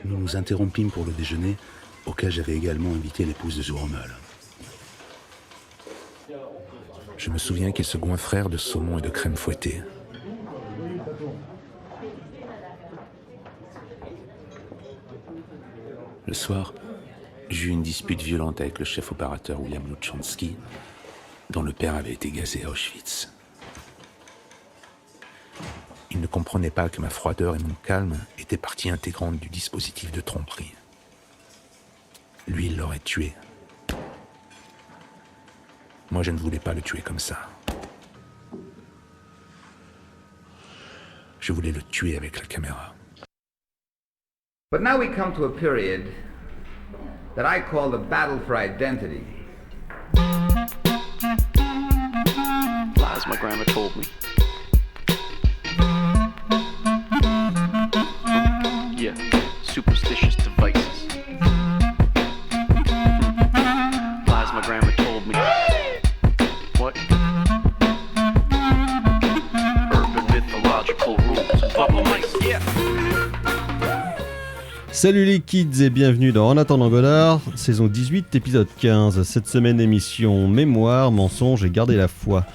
Nous nous interrompîmes pour le déjeuner, auquel j'avais également invité l'épouse de Zourmel. Je me souviens qu'ils se goinfrèrent de saumon et de crème fouettée. Le soir, j'eus une dispute violente avec le chef opérateur William Luchanski, dont le père avait été gazé à Auschwitz. Il ne comprenait pas que ma froideur et mon calme étaient partie intégrante du dispositif de tromperie. Lui, il l'aurait tué. Moi, je ne voulais pas le tuer comme ça. Je voulais le tuer avec la caméra. But now we come to a period that I call the battle for identity. Lies my grandma told me. Yeah, superstitious devices. Lies my grandma told me. What? Urban mythological rules. Bubble mice, yeah. Salut les kids et bienvenue dans En attendant Godard, saison 18, épisode 15. Cette semaine émission mémoire, mensonge et garder la foi.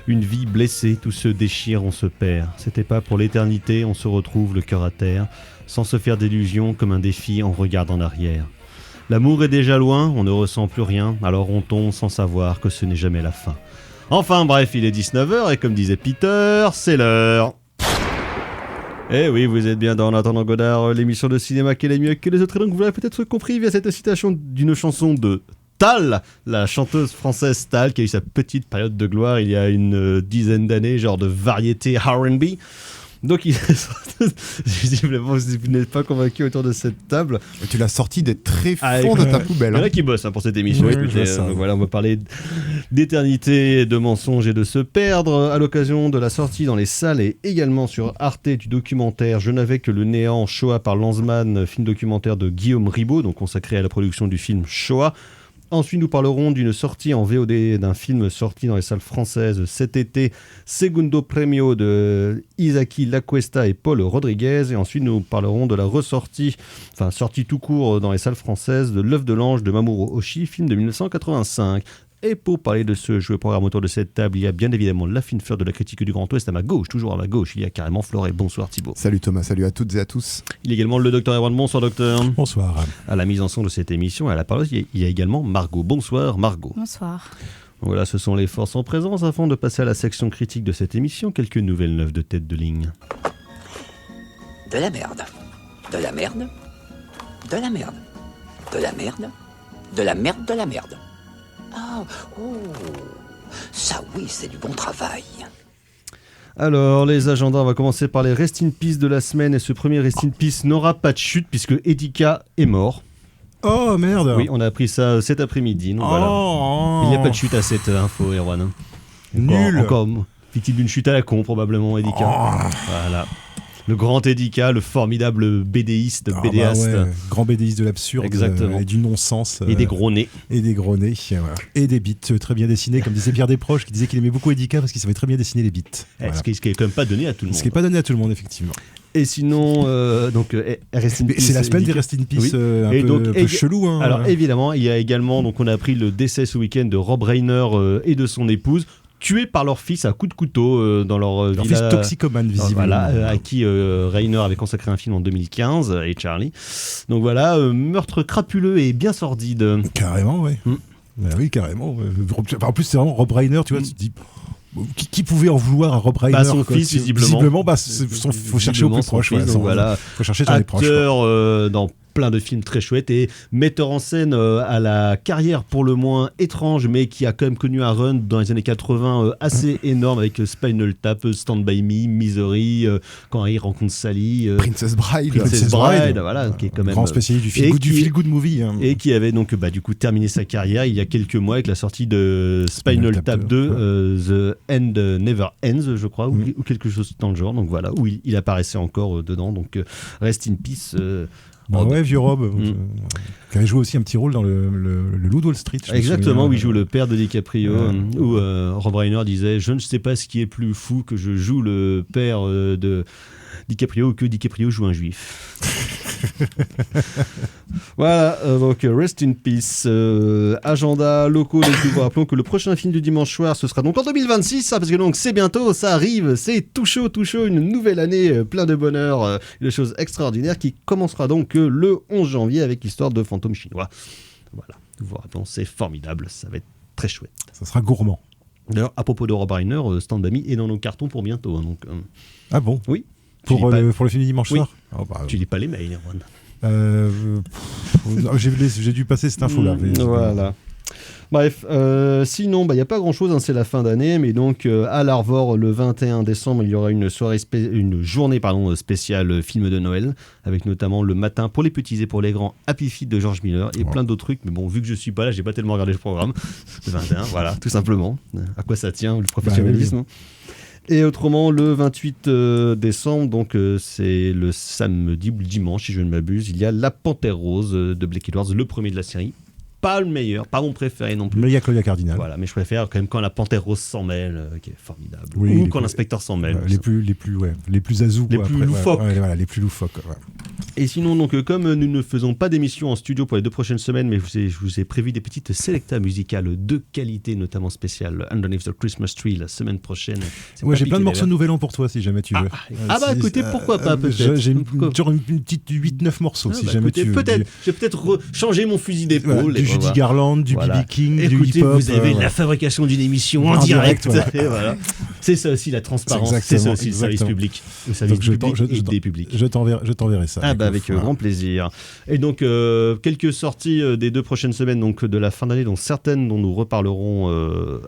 Une vie blessée, tout se déchire, on se perd. C'était pas pour l'éternité, on se retrouve le cœur à terre, sans se faire d'illusions comme un défi, on regarde en arrière. L'amour est déjà loin, on ne ressent plus rien, alors on tombe sans savoir que ce n'est jamais la fin. Enfin bref, il est 19h et comme disait Peter, c'est l'heure. Eh oui, vous êtes bien dans En attendant Godard, l'émission de cinéma qui est mieux que les autres. Et donc vous l'avez peut-être compris via cette citation d'une chanson de Tal, la chanteuse française Tal, qui a eu sa petite période de gloire il y a une dizaine d'années, genre de variété R&B. Donc, visiblement, vous n'êtes pas convaincu autour de cette table. Tu l'as sorti d'être très fond de ta poubelle. Il y en a qui bossent pour cette émission. Oui, Écoutez, donc voilà, on va parler d'éternité, de mensonges et de se perdre à l'occasion de la sortie dans les salles et également sur Arte du documentaire Je n'avais que le néant, Shoah par Lanzmann, film documentaire de Guillaume Ribot, donc consacré à la production du film Shoah. Ensuite, nous parlerons d'une sortie en VOD d'un film sorti dans les salles françaises cet été, Segundo Premio de Isaki Lacuesta et Paul Rodriguez. Et ensuite, nous parlerons de la sortie tout court dans les salles françaises de L'œuf de l'ange de Mamoru Oshii, film de 1985. Et pour parler de ce jeu programme autour de cette table, il y a bien évidemment la fine fleur de la critique du Grand Ouest à ma gauche, toujours à ma gauche, il y a carrément Florent. Bonsoir Thibaut. Salut Thomas, salut à toutes et à tous. Il y a également le docteur Erwan. Bonsoir docteur. Bonsoir. À la mise en son de cette émission, à la parole, il y a également Margot. Bonsoir Margot. Bonsoir. Voilà, ce sont les forces en présence. Avant de passer à la section critique de cette émission, quelques nouvelles neuves de tête de ligne. De la merde. De la merde. De la merde. De la merde. De la merde de la merde. Ah, oh, ça oui, c'est du bon travail. Alors, les agendas, on va commencer par les Rest in Peace de la semaine. Et ce premier Rest in Peace n'aura pas de chute puisque Edika est mort. Oh merde. Oui, on a appris ça cet après-midi. Donc voilà. Il n'y a pas de chute à cette info, Erwan. Nul. Encore victime d'une chute à la con, probablement, Edika. Voilà. Le grand Edika, le formidable BDiste, BDaste. Bah ouais, grand BDiste de l'absurde. Exactement. Et du non-sens. Et des gros nez. Et des gros nez. Voilà. Et des bites très bien dessinées, comme disait Pierre Desproges, qui disait qu'il aimait beaucoup Edika parce qu'il savait très bien dessiner les bites. Voilà. Ce qui est quand même pas donné à tout le monde. Ce qui n'est pas donné à tout le monde, effectivement. Et sinon, Rest in Peace. C'est la semaine des Rest in Peace, oui. un peu chelou. Hein. Alors évidemment, il y a également, donc on a appris le décès ce week-end de Rob Reiner et de son épouse, tués par leur fils à coups de couteau dans leur villa. Fils toxicomane, visiblement. Voilà, à qui Reiner avait consacré un film en 2015, et Charlie. Donc voilà, meurtre crapuleux et bien sordide. Carrément, ouais. Bah oui, carrément. En plus, c'est vraiment Rob Reiner, tu vois, tu te dis... Qui pouvait en vouloir à Rob Reiner? Son fils, visiblement. Visiblement, faut chercher au plus proche. Fils, donc voilà. Faut chercher dans les proches. Acteur dans plein de films très chouettes et metteur en scène à la carrière pour le moins étrange, mais qui a quand même connu un run dans les années 80 assez énorme avec Spinal Tap, Stand By Me, Misery, Quand Harry rencontre Sally, Princess Bride, voilà, qui est quand même grand spécialiste du feel good movie, hein. Et qui avait donc du coup terminé sa carrière il y a quelques mois avec la sortie de Spinal Tap 2, The End Never Ends, je crois, ou quelque chose dans le genre. Donc voilà, où il apparaissait encore dedans. Donc Rest in Peace. Ouais, vieux Rob, qui avait joué aussi un petit rôle dans le Loup de Wall Street. Exactement, où il joue le père de DiCaprio, où Rob Reiner disait « Je ne sais pas ce qui est plus fou que je joue le père de DiCaprio ou que DiCaprio joue un juif ». Voilà, donc Rest in Peace. Agenda locaux, donc nous vous rappelons que le prochain film du dimanche soir, ce sera donc en 2026, parce que donc c'est bientôt, ça arrive, c'est tout chaud, une nouvelle année, plein de bonheur, de choses extraordinaires qui commencera donc le 11 janvier avec l'histoire de fantômes chinois. Voilà, nous vous rappelons, c'est formidable, ça va être très chouette. Ça sera gourmand. D'ailleurs, à propos de Rob Reiner, Stand By Me est dans nos cartons pour bientôt. Hein, donc, Ah bon? Oui. Pour le film du dimanche soir? Oh, tu lis pas les mails, Erwan. J'ai dû passer cette info-là. Voilà. Bref, sinon, il n'y a pas grand-chose, hein, c'est la fin d'année, mais donc à l'Arvor, le 21 décembre, il y aura une journée spéciale film de Noël, avec notamment le matin pour les petits et pour les grands Happy Feet de George Miller et plein d'autres trucs. Mais bon, vu que je suis pas là, j'ai pas tellement regardé le programme. Le 21, voilà, tout simplement. À quoi ça tient, le professionnalisme. Oui. Et autrement, le 28 décembre, donc c'est le samedi ou le dimanche, si je ne m'abuse, il y a La Panthère Rose de Blake Edwards, le premier de la série. Pas le meilleur, pas mon préféré non plus. Mais il y a Claudia Cardinal. Voilà, mais je préfère quand même quand la Panthère Rose s'en mêle, qui est formidable. Oui, ou quand l'inspecteur s'en mêle. Les plus azous. Les plus loufoques. Voilà, les plus loufoques. Ouais. Et sinon, donc, comme nous ne faisons pas d'émission en studio pour les 2 prochaines semaines, mais je vous ai prévu des petites selectas musicales de qualité, notamment spéciales Underneath the Christmas Tree la semaine prochaine. Ouais, j'ai plein de morceaux de Nouvel An pour toi, si jamais tu veux. Écoutez, pourquoi pas, peut-être. J'ai une petite 8-9 morceaux, si jamais tu veux. Peut-être, je vais peut-être changer mon fusil d'épaule. Du Judy Garland, du B.B. King, écoutez, du hip-hop. Vous avez la fabrication d'une émission en direct. Et voilà. C'est ça aussi la transparence, c'est ça aussi le service public. Le service public et des publics. Je t'enverrai ça. Avec grand plaisir. Et donc, quelques sorties des 2 prochaines semaines donc, de la fin d'année, dont certaines dont nous reparlerons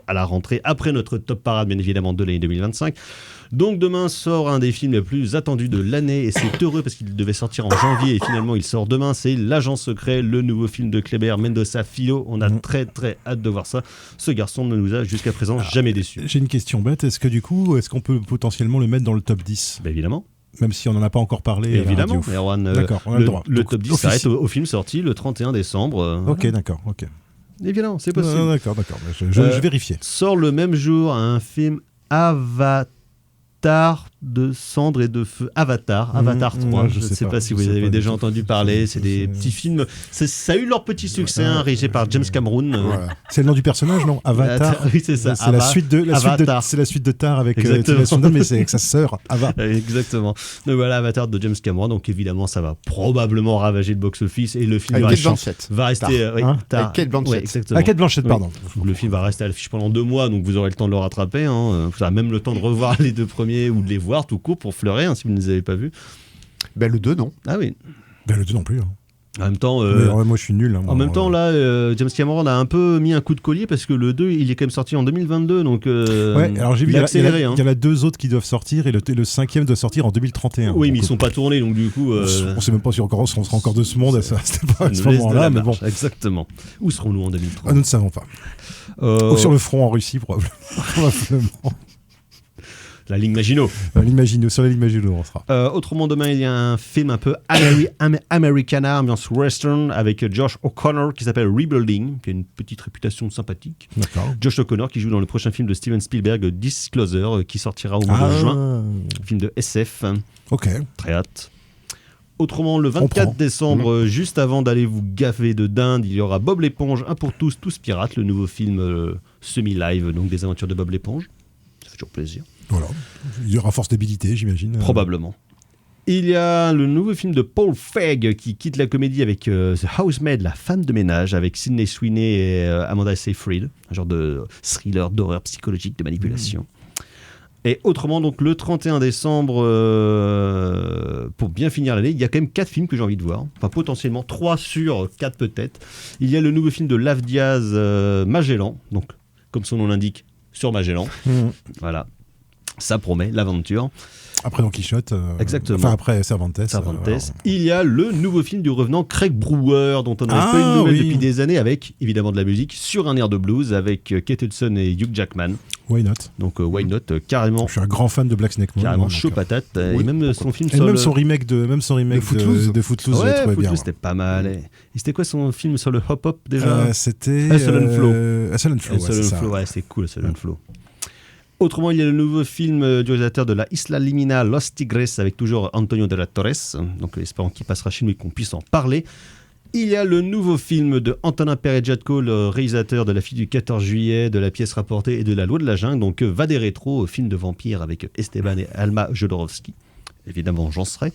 à la rentrée, après notre top parade, bien évidemment, de l'année 2025. Donc demain sort un des films les plus attendus de l'année, et c'est heureux parce qu'il devait sortir en janvier, et finalement il sort demain, c'est L'Agent Secret, le nouveau film de Kleber Mendoza Filho. On a très très hâte de voir ça. Ce garçon ne nous a jusqu'à présent jamais déçus. J'ai une question bête, est-ce qu'on peut potentiellement le mettre dans le top 10 ? Évidemment. Même si on n'en a pas encore parlé. Évidemment, Erwan. D'accord, on a le droit. Le top 10 s'arrête au film sorti le 31 décembre. Ok, d'accord, ok. Évidemment, c'est possible. D'accord. Je vérifiais. Sort le même jour un film Avatar de cendres et de feu. Avatar 3. Je ne sais pas si vous avez déjà entendu parler. C'est des petits films. Ça a eu leur petit succès, réalisé par James Cameron. Voilà. C'est le nom du personnage, non? Avatar. Oui, c'est ça. C'est la suite de Tar avec Tilda Swinton, mais c'est avec sa sœur, Ava. Exactement. Donc voilà, Avatar de James Cameron. Donc évidemment, ça va probablement ravager le box-office et le film va rester. Avec Kate Blanchett. Ouais, exactement. Kate Blanchett, pardon. Le film va rester à l'affiche pendant 2 mois, donc vous aurez le temps de le rattraper. Vous aurez même le temps de revoir les 2 premiers ou de les voir tout court pour fleurer si vous ne les avez pas vus. Le 2, non. Ah oui. Le 2 non plus. En même temps, moi je suis nul. En même temps, là, James Cameron a un peu mis un coup de collier parce que le 2, il est quand même sorti en 2022, donc alors j'ai vu, il a accéléré. Il y en a 2 autres qui doivent sortir et le 5e doit sortir en 2031. Oui, mais ils sont pas tournés, donc du coup... On sait même pas si on sera encore de ce monde à ce moment-là, mais bon. Exactement. Où serons-nous en 2030 ? Nous ne savons pas. Ou sur le front en Russie, probablement. La ligne Maginot. Sur la ligne Maginot, on sera. Autrement, demain, il y a un film un peu Americana, ambiance western, avec Josh O'Connor, qui s'appelle Rebuilding, qui a une petite réputation sympathique. D'accord. Josh O'Connor, qui joue dans le prochain film de Steven Spielberg, Disclosure, qui sortira au mois de juin. Film de SF. Ok. Très hâte. Autrement, le 24 décembre, juste avant d'aller vous gaffer de dinde, il y aura Bob l'éponge, Un pour tous, Tous pirates, le nouveau film semi-live, donc des aventures de Bob l'éponge. Ça fait toujours plaisir. Voilà. Il y aura force d'habilité, j'imagine. Probablement. Il y a le nouveau film de Paul Feig qui quitte la comédie avec The Housemaid, la femme de ménage, avec Sydney Sweeney et Amanda Seyfried, un genre de thriller d'horreur psychologique de manipulation. Et autrement, donc le 31 décembre, pour bien finir l'année, il y a quand même 4 films que j'ai envie de voir. Enfin, potentiellement 3 sur 4 peut-être. Il y a le nouveau film de Lav Diaz, Magellan, donc comme son nom l'indique, sur Magellan. Voilà. Ça promet l'aventure. Après Don Quichotte. Exactement. Enfin, après Cervantes. Il y a le nouveau film du revenant Craig Brewer, dont on n'avait pas eu de nouvelles depuis des années, avec évidemment de la musique, sur un air de blues, avec Kate Hudson et Hugh Jackman. Why not? Donc, why not, carrément. Je suis un grand fan de Black Snake Moon. Carrément chaud patate. Oui, et même son film et sur même son remake de Footloose. De Footloose, ouais, je trouvais bien. C'était pas mal. Et c'était quoi son film sur le hop-hop déjà? C'était Hustle and Flow. Hustle and Flow, ouais, c'est cool, Hustle and Flow. Autrement, il y a le nouveau film du réalisateur de La Isla Limina, Los Tigres, avec toujours Antonio de la Torres, donc espérons qu'il passera chez nous et qu'on puisse en parler. Il y a le nouveau film de Antonin Perez-Jadko, le réalisateur de La fille du 14 juillet, de La pièce rapportée et de La loi de la jungle, donc Va des rétros, film de vampire avec Esteban et Alma Jodorowsky. Évidemment, j'en serai.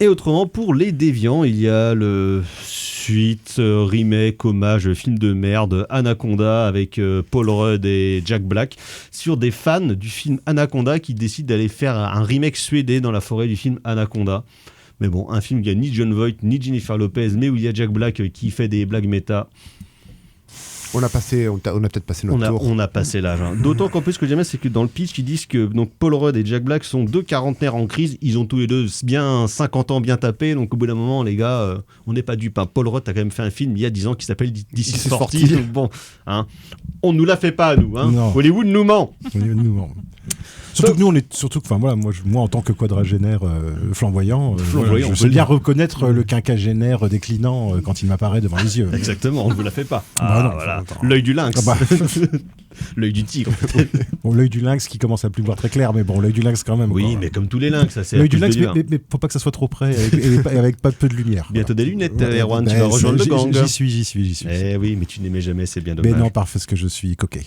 Et autrement, pour les déviants, il y a le suite, remake, hommage, film de merde, Anaconda, avec Paul Rudd et Jack Black, sur des fans du film Anaconda qui décident d'aller faire un remake suédé dans la forêt du film Anaconda. Mais bon, un film où il n'y a ni Jon Voight, ni Jennifer Lopez, mais où il y a Jack Black qui fait des blagues méta. On a peut-être passé notre tour. On a passé l'âge. Hein. D'autant qu'en plus, ce que j'aime, c'est que dans le pitch, ils disent que donc, Paul Rudd et Jack Black sont deux quarantenaires en crise. Ils ont tous les deux bien 50 ans bien tapés. Donc au bout d'un moment, les gars, on n'est pas dupes. Hein. Paul Rudd a quand même fait un film il y a 10 ans qui s'appelle This is 40. Donc bon, hein, on ne nous la fait pas à nous. Hein. Hollywood nous ment. Surtout que nous, moi en tant que quadragénaire flamboyant, je sais bien reconnaître le quinquagénaire déclinant quand il m'apparaît devant les yeux. Exactement, on ne vous la fait pas. Voilà. L'œil du lynx. L'œil du tigre. Bon, l'œil du lynx qui commence à plus voir très clair, mais bon, l'œil du lynx quand même. Oui, mais comme tous les lynx, ça c'est. L'œil du lynx, mais faut pas que ça soit trop près et avec pas peu de lumière. Bientôt des lunettes, Erwan, tu vas rejoindre le gang. J'y suis. Eh oui, mais tu n'aimais jamais, c'est bien dommage. Mais non, parce que je suis coquet.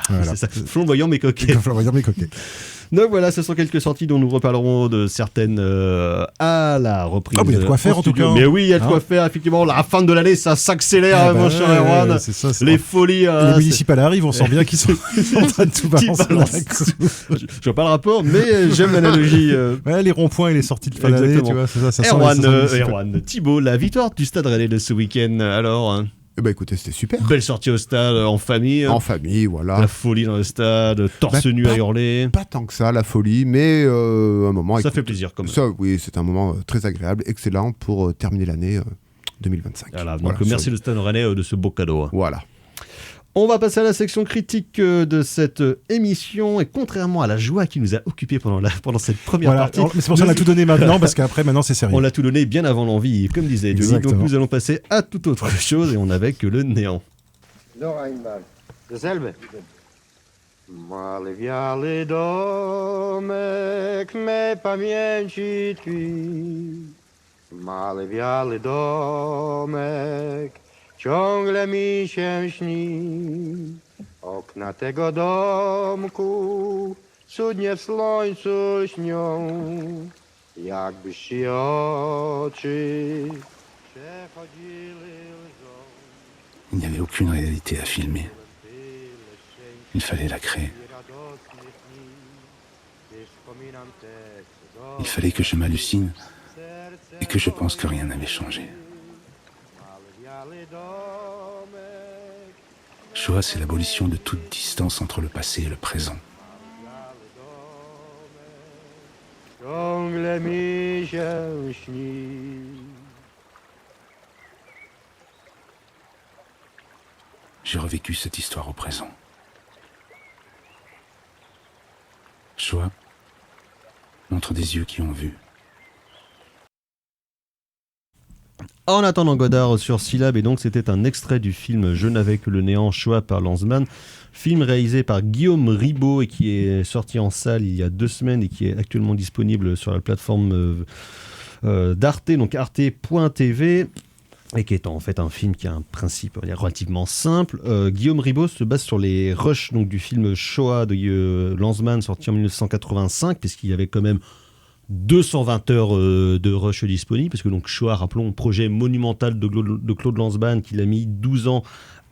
Voilà. C'est ça. Flamboyant mais coquet. Flamboyant mais coquet. Donc voilà, ce sont quelques sorties dont nous reparlerons de certaines à la reprise. Ah, mais il y a de quoi faire en tout cas. Mais oui, il y a de quoi faire, effectivement. La fin de l'année, ça s'accélère, mon cher Erwan. Les folies. Les municipales arrivent, on sent bien qu'ils sont en train de tout balancer. Je vois pas le rapport, mais j'aime l'analogie. Ouais, les ronds-points et les sorties de fin d'année, tu vois, c'est ça. Erwan, Thibaut, la victoire du Stade Rennais de ce week-end, alors Écoutez, c'était super. Belle sortie au stade, en famille. En famille, voilà. La folie dans le stade, torse nu à hurler. Pas tant que ça, la folie, mais un moment... Ça fait plaisir quand même. Ça, oui, c'est un moment très agréable, excellent pour terminer l'année 2025. Voilà, donc merci le Stade Rennais de ce beau cadeau. Voilà. On va passer à la section critique de cette émission, et contrairement à la joie qui nous a occupés pendant cette première partie... Mais c'est pour ça qu'on a tout donné maintenant, parce qu'après, maintenant, c'est sérieux. On l'a tout donné bien avant l'envie, comme disait Johnny. Donc nous allons passer à toute autre chose, et on n'avait que le néant. Noch einmal. Dasselbe. Male wiale domek me pamięci tkwi. Male wiale domek ciągle mi się śni. Okna tego domku cudnie w słońcu śnią. Jakby ci oczy przechodzili łzą. Il n'y avait aucune réalité à filmer. Il fallait la créer. Il fallait que je m'hallucine et que je pense que rien n'avait changé. Shoah, c'est l'abolition de toute distance entre le passé et le présent. J'ai revécu cette histoire au présent. Shoah montre des yeux qui ont vu. En attendant Godard sur Syllab, et donc c'était un extrait du film Je n'avais que le néant, Shoah par Lanzmann, film réalisé par Guillaume Ribaud et qui est sorti en salle il y a 2 semaines et qui est actuellement disponible sur la plateforme d'Arte, donc arte.tv, et qui est en fait un film qui a un principe relativement simple. Guillaume Ribaud se base sur les rushs donc, du film Shoah de Lanzmann sorti en 1985, puisqu'il y avait quand même 220 heures de rush disponibles, parce que donc Shoah, rappelons, projet monumental de Claude Lanzmann qu'il a mis 12 ans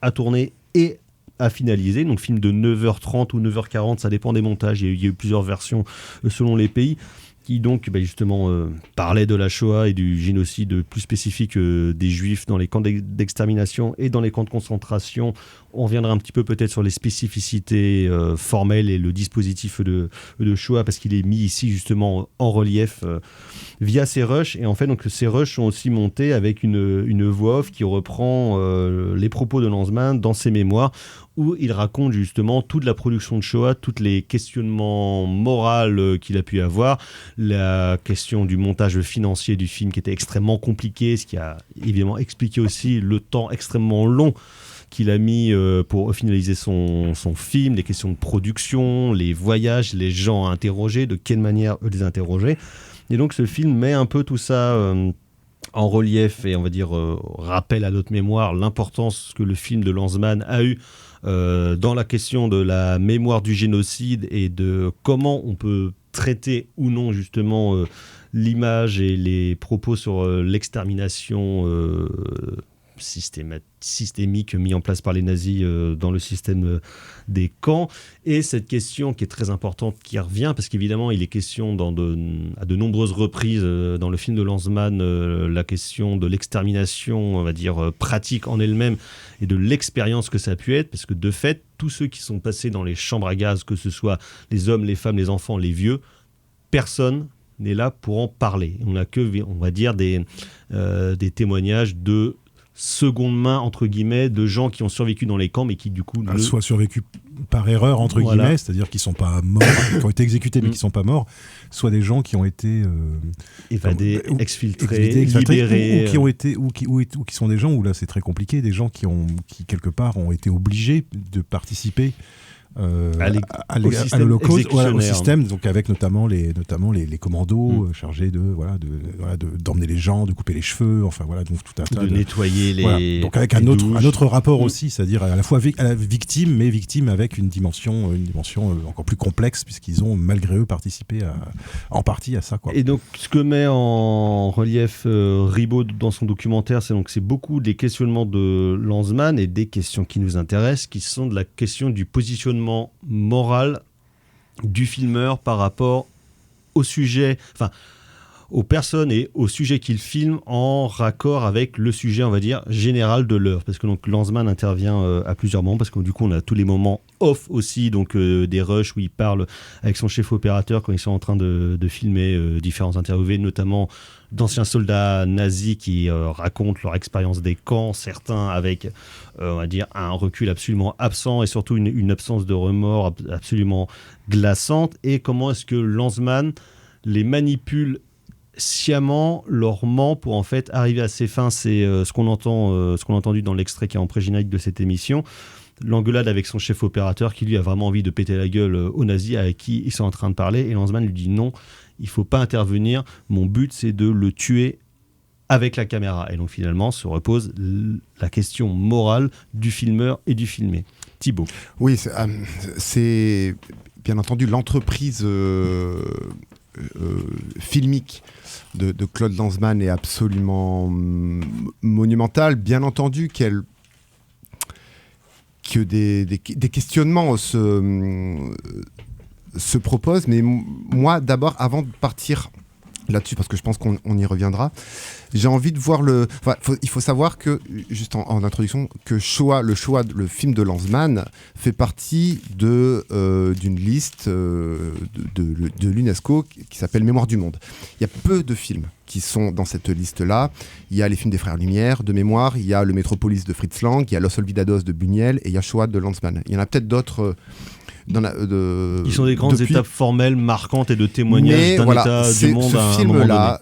à tourner et à finaliser, donc film de 9h30 ou 9h40, ça dépend des montages, il y a eu plusieurs versions selon les pays, qui donc justement parlait de la Shoah et du génocide plus spécifique des Juifs dans les camps d'extermination et dans les camps de concentration. On reviendra un petit peu peut-être sur les spécificités formelles et le dispositif de Shoah, parce qu'il est mis ici justement en relief via ces rushs. Et en fait, donc, ces rushs sont aussi montés avec une voix off qui reprend les propos de Lanzmann dans ses mémoires, où il raconte justement toute la production de Shoah, tous les questionnements moraux qu'il a pu avoir, la question du montage financier du film qui était extrêmement compliqué, ce qui a évidemment expliqué aussi le temps extrêmement long qu'il a mis pour finaliser son film, les questions de production, les voyages, les gens à interroger, de quelle manière eux les interroger. Et donc ce film met un peu tout ça en relief et on va dire rappelle à notre mémoire l'importance que le film de Lanzmann a eu dans la question de la mémoire du génocide et de comment on peut traiter ou non justement l'image et les propos sur l'extermination systémique mis en place par les nazis dans le système des camps. Et cette question qui est très importante qui revient, parce qu'évidemment il est question à de nombreuses reprises dans le film de Lanzmann la question de l'extermination, on va dire pratique en elle-même, et de l'expérience que ça a pu être, parce que de fait tous ceux qui sont passés dans les chambres à gaz, que ce soit les hommes, les femmes, les enfants, les vieux, personne n'est là pour en parler. On n'a que, on va dire, des témoignages de seconde main, entre guillemets, de gens qui ont survécu dans les camps, mais qui du coup... soit survécu par erreur, entre guillemets, c'est-à-dire qui ne sont pas morts, qui ont été exécutés mais qui ne sont pas morts, soit des gens qui ont été... évadés, exfiltrés, libérés... Ou qui sont des gens où là c'est très compliqué, des gens qui quelque part ont été obligés de participer à l'Holocauste, au système, donc avec notamment les commandos chargés d'emmener les gens, de couper les cheveux, enfin voilà, donc tout un tas de nettoyer les... Voilà. Donc avec un autre rapport aussi, c'est-à-dire à la fois à la victime, mais victime avec une dimension encore plus complexe, puisqu'ils ont malgré eux participé en partie à ça, quoi. Et donc ce que met en relief Ribot dans son documentaire, c'est beaucoup des questionnements de Lanzmann et des questions qui nous intéressent, qui sont de la question du positionnement moral du filmeur par rapport au sujet, enfin aux personnes et au sujet qu'il filme en raccord avec le sujet, on va dire, général de l'œuvre. Parce que donc Lanzmann intervient à plusieurs moments, parce que du coup on a tous les moments off aussi, donc des rushs où il parle avec son chef opérateur quand ils sont en train de filmer différents interviewés, notamment d'anciens soldats nazis qui racontent leur expérience des camps, certains avec, on va dire, un recul absolument absent et surtout une absence de remords absolument glaçante. Et comment est-ce que Lanzmann les manipule sciemment, leur ment pour en fait arriver à ses fins. C'est ce qu'on a entendu dans l'extrait qui est en pré-générique de cette émission. L'engueulade avec son chef opérateur qui lui a vraiment envie de péter la gueule aux nazis avec qui ils sont en train de parler, et Lanzmann lui dit non, il faut pas intervenir, mon but c'est de le tuer avec la caméra. Et donc finalement se repose la question morale du filmeur et du filmé. Thibaut. Oui, c'est bien entendu l'entreprise filmique de Claude Lanzmann est absolument monumentale. Bien entendu que des questionnements se proposent, mais moi d'abord, avant de partir là-dessus, parce que je pense qu'on y reviendra, j'ai envie de voir il faut savoir que, juste en introduction, que le film de Lanzmann fait partie d'une liste de l'UNESCO qui s'appelle Mémoire du Monde. Il y a peu de films qui sont dans cette liste-là. Il y a les films des Frères Lumière, de mémoire, il y a le Métropolis de Fritz Lang, il y a Los Olvidados de Buñuel et il y a Shoah de Lanzmann. Il y en a peut-être d'autres... qui sont des grandes étapes formelles, marquantes et de témoignages d'un état du monde à un moment donné. Ce film-là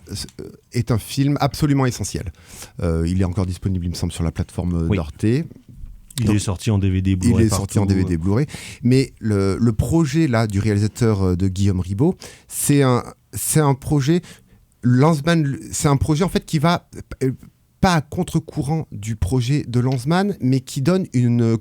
est un film absolument essentiel. Il est encore disponible, il me semble, sur la plateforme d'Arte. Il est sorti en DVD Blu-ray. Il est sorti en DVD Blu-ray. Mais le projet là, du réalisateur de Guillaume Ribot, c'est un projet... Lanzmann, c'est un projet en fait qui va... pas à contre-courant du projet de Lanzmann, mais qui donne une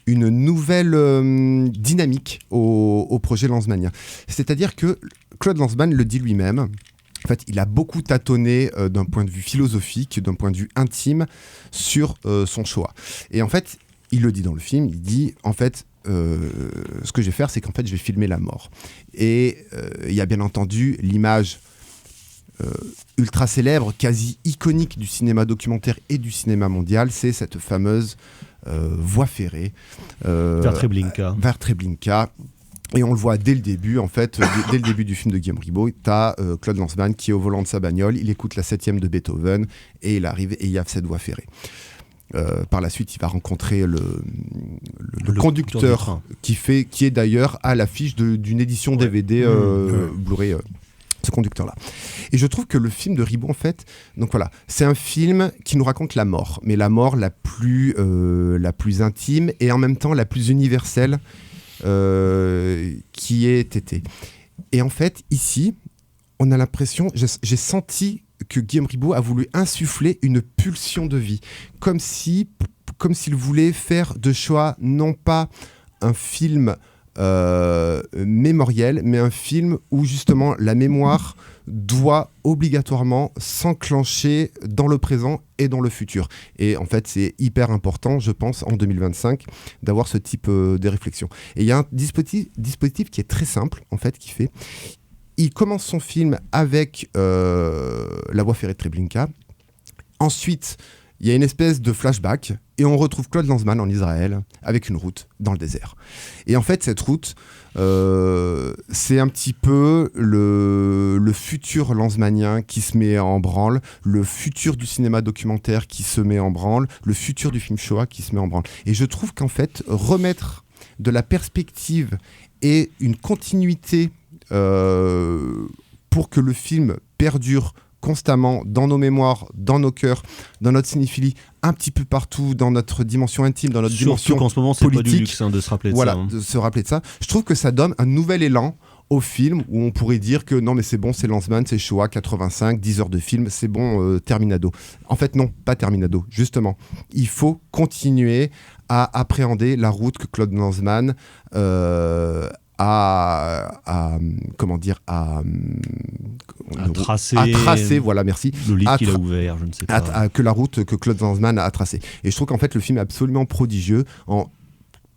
nouvelle dynamique au projet lanzmannien. C'est-à-dire que Claude Lanzmann le dit lui-même, en fait, il a beaucoup tâtonné d'un point de vue philosophique, d'un point de vue intime sur son Shoah. Et en fait, il le dit dans le film, il dit, en fait, ce que je vais faire, c'est qu'en fait, je vais filmer la mort. Et il y a bien entendu l'image ultra célèbre, quasi iconique du cinéma documentaire et du cinéma mondial, c'est cette fameuse voie ferrée vers Treblinka. Et on le voit dès le début, en fait, dès le début du film de Guillaume Ribot, t'as Claude Lanzmann qui est au volant de sa bagnole, il écoute la 7e de Beethoven et il arrive et il y a cette voie ferrée. Par la suite, il va rencontrer le conducteur qui est d'ailleurs à l'affiche d'une édition DVD Blu-ray ce conducteur-là. Et je trouve que le film de Ribot, en fait, donc voilà, c'est un film qui nous raconte la mort, mais la mort la plus intime et en même temps la plus universelle qui ait été. Et en fait, ici, on a l'impression, j'ai senti que Guillaume Ribot a voulu insuffler une pulsion de vie, comme s'il voulait faire de Shoah non pas un film mémoriel, mais un film où justement la mémoire doit obligatoirement s'enclencher dans le présent et dans le futur. Et en fait, c'est hyper important, je pense, en 2025, d'avoir ce type de réflexion. Et il y a un dispositif qui est très simple, en fait, qui fait... Il commence son film avec la voie ferrée de Treblinka. Ensuite, il y a une espèce de flashback et on retrouve Claude Lanzmann en Israël avec une route dans le désert. Et en fait, cette route, c'est un petit peu le futur lanzmannien qui se met en branle, le futur du cinéma documentaire qui se met en branle, le futur du film Shoah qui se met en branle. Et je trouve qu'en fait, remettre de la perspective et une continuité pour que le film perdure constamment dans nos mémoires, dans nos cœurs, dans notre cinéphilie, un petit peu partout, dans notre dimension intime, dans notre dimension politique. Surtout qu'en ce moment, c'est pas du luxe de se rappeler de ça. Voilà, de se rappeler de ça. Je trouve que ça donne un nouvel élan au film où on pourrait dire que non mais c'est bon, c'est Lanzmann, c'est Shoah, 85, 10 heures de film, c'est bon, Terminado. En fait non, pas Terminado, justement. Il faut continuer à appréhender la route que Claude Lanzmann à tracer, voilà, merci. Le livre qu'il a ouvert, je ne sais pas. Que la route que Claude Lanzmann a tracée. Et je trouve qu'en fait, le film est absolument prodigieux.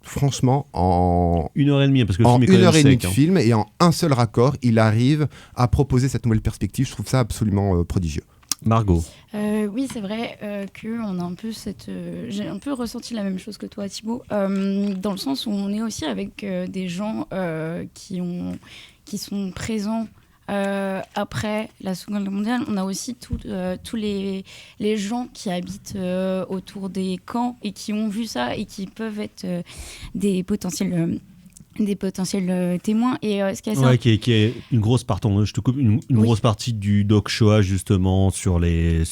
Franchement, en 1h30, parce que le film est quand même 1h30 de sec, film, et en un seul raccord, il arrive à proposer cette nouvelle perspective. Je trouve ça absolument prodigieux. Margot. Oui, c'est vrai qu'on a un peu j'ai un peu ressenti la même chose que toi, Thibaut, dans le sens où on est aussi avec des gens qui sont présents après la Seconde Guerre mondiale. On a aussi tous les gens qui habitent autour des camps et qui ont vu ça et qui peuvent être des potentiels témoins. Et ce qui est assez qui est une grosse je te coupe, une grosse partie du doc Shoah, justement, sur les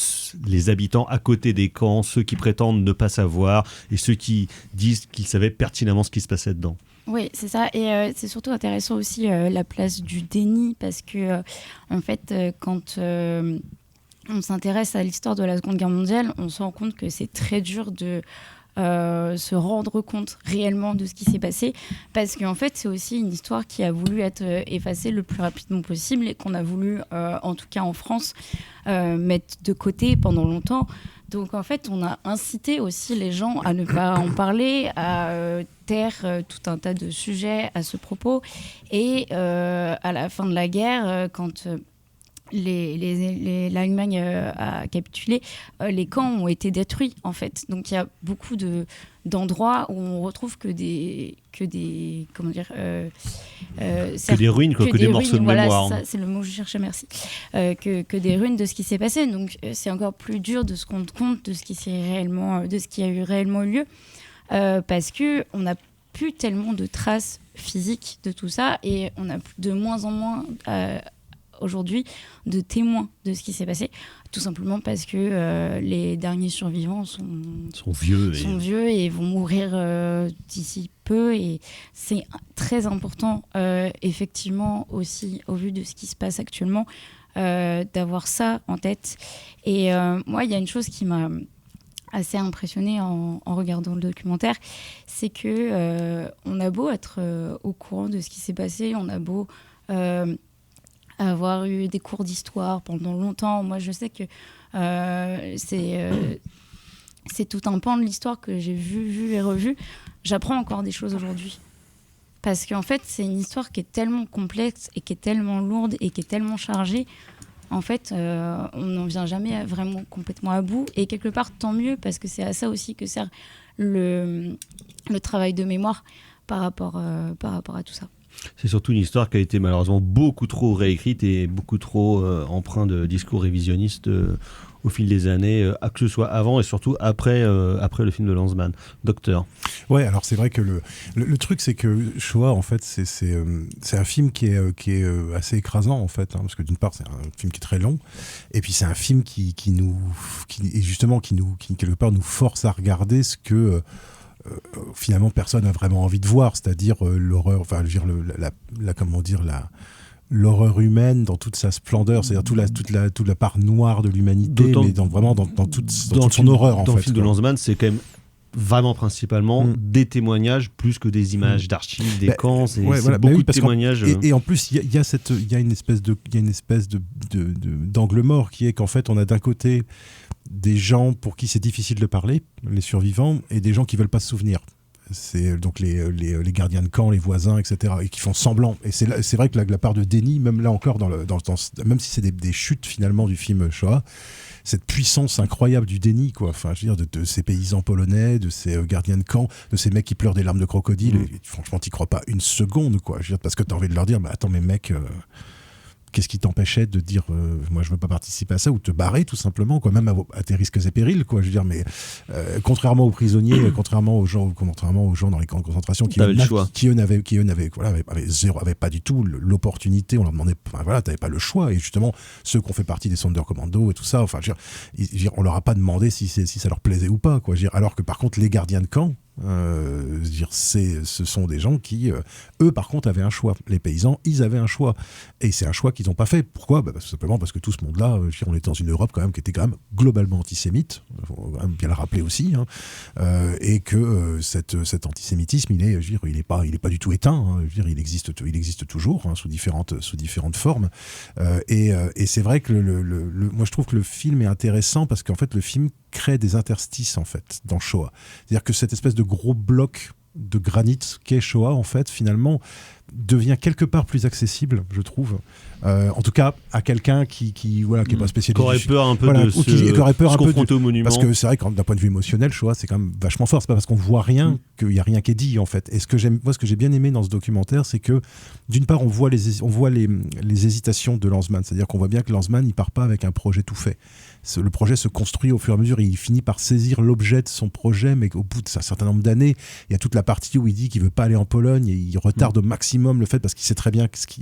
habitants à côté des camps, ceux qui prétendent ne pas savoir et ceux qui disent qu'ils savaient pertinemment ce qui se passait dedans. Oui, c'est ça. Et c'est surtout intéressant aussi la place du déni, parce que en fait, quand on s'intéresse à l'histoire de la Seconde Guerre mondiale, on se rend compte que c'est très dur de se rendre compte réellement de ce qui s'est passé, parce qu'en fait c'est aussi une histoire qui a voulu être effacée le plus rapidement possible et qu'on a voulu, en tout cas en France, mettre de côté pendant longtemps. Donc en fait on a incité aussi les gens à ne pas en parler, à taire tout un tas de sujets à ce propos. Et à la fin de la guerre, quand l'Allemagne a capitulé, les camps ont été détruits en fait. Donc il y a beaucoup d'endroits où on retrouve que des comment dire que des ruines, que des morceaux de mémoire. Ça, c'est le mot que je cherchais, merci. Que des ruines de ce qui s'est passé. Donc c'est encore plus dur de se rendre compte de ce qui a eu réellement lieu, parce que on n'a plus tellement de traces physiques de tout ça et on a de moins en moins aujourd'hui de témoins de ce qui s'est passé, tout simplement parce que les derniers survivants sont vieux et vont mourir d'ici peu. Et c'est très important, effectivement, aussi au vu de ce qui se passe actuellement, d'avoir ça en tête. Et moi, il y a une chose qui m'a assez impressionnée en regardant le documentaire, c'est que on a beau être au courant de ce qui s'est passé, on a beau avoir eu des cours d'histoire pendant longtemps. Moi, je sais que c'est tout un pan de l'histoire que j'ai vu et revu. J'apprends encore des choses aujourd'hui. Parce qu'en fait, c'est une histoire qui est tellement complexe et qui est tellement lourde et qui est tellement chargée. En fait, on n'en vient jamais vraiment complètement à bout. Et quelque part, tant mieux, parce que c'est à ça aussi que sert le travail de mémoire par rapport à tout ça. C'est surtout une histoire qui a été malheureusement beaucoup trop réécrite et beaucoup trop empreinte de discours révisionnistes au fil des années, que ce soit avant et surtout après le film de Lanzmann. Docteur. Ouais, alors c'est vrai que le truc, c'est que Shoah, en fait, c'est un film qui est assez écrasant, en fait, hein, parce que d'une part, c'est un film qui est très long, et puis c'est un film qui quelque part nous force à regarder ce que finalement personne n'a vraiment envie de voir, c'est-à-dire l'horreur, enfin, je veux dire, l'horreur humaine dans toute sa splendeur, c'est-à-dire toute la part noire de l'humanité, mais dans toute son horreur, en fait. Dans le film de Lanzmann, c'est quand même vraiment principalement des témoignages plus que des images d'archives, des camps, c'est beaucoup de témoignages. Et en plus, il y a une espèce d'angle mort qui est qu'en fait, on a d'un côté des gens pour qui c'est difficile de parler, les survivants, et des gens qui veulent pas se souvenir. C'est donc les gardiens de camp, les voisins, etc., et qui font semblant. Et c'est vrai que la part de déni, même là encore, même si c'est des chutes finalement du film Shoah, cette puissance incroyable du déni, quoi. Enfin, je veux dire, de ces paysans polonais, de ces gardiens de camp, de ces mecs qui pleurent des larmes de crocodile. Et, franchement, t'y crois pas une seconde, quoi. Je veux dire, parce que t'as envie de leur dire, bah attends, mais mec. Qu'est-ce qui t'empêchait de dire moi je veux pas participer à ça, ou te barrer tout simplement, quoi, même à tes risques et périls, quoi. Je veux dire, mais contrairement aux prisonniers, contrairement aux gens dans les camps de concentration qui eux n'avaient pas du tout l'opportunité, on leur demandait, enfin voilà, t'avais pas le choix, et justement ceux qui ont fait partie des Sonderkommando et tout ça, enfin je veux dire, on leur a pas demandé si ça leur plaisait ou pas, quoi. Je veux dire, alors que par contre les gardiens de camp, ce sont des gens qui eux par contre avaient un choix. Les paysans, ils avaient un choix, et c'est un choix qu'ils n'ont pas fait. Pourquoi ? Tout simplement parce que tout ce monde là, on était dans une Europe quand même qui était quand même globalement antisémite, faut quand même bien le rappeler aussi, hein, et que cet antisémitisme il est pas du tout éteint, hein. Je veux dire, il existe toujours, hein, sous différentes formes, et c'est vrai que moi je trouve que le film est intéressant parce qu'en fait le film crée des interstices en fait dans Shoah. C'est-à-dire que cette espèce de gros bloc de granit qu'est Shoah, en fait, finalement, devient quelque part plus accessible, je trouve. En tout cas, à quelqu'un qui est pas spécialiste. Qui aurait peur un peu de se confronter au monument. Parce que c'est vrai que d'un point de vue émotionnel, Shoah, c'est quand même vachement fort. C'est pas parce qu'on voit rien qu'il y a rien qui est dit, en fait. Et ce que j'ai bien aimé dans ce documentaire, c'est que d'une part, on voit les hésitations de Lanzmann. C'est-à-dire qu'on voit bien que Lanzmann, il part pas avec un projet tout fait. Le projet se construit au fur et à mesure, et il finit par saisir l'objet de son projet, mais au bout d'un certain nombre d'années, il y a toute la partie où il dit qu'il veut pas aller en Pologne, et il retarde au maximum le fait, parce qu'il sait très bien ce qui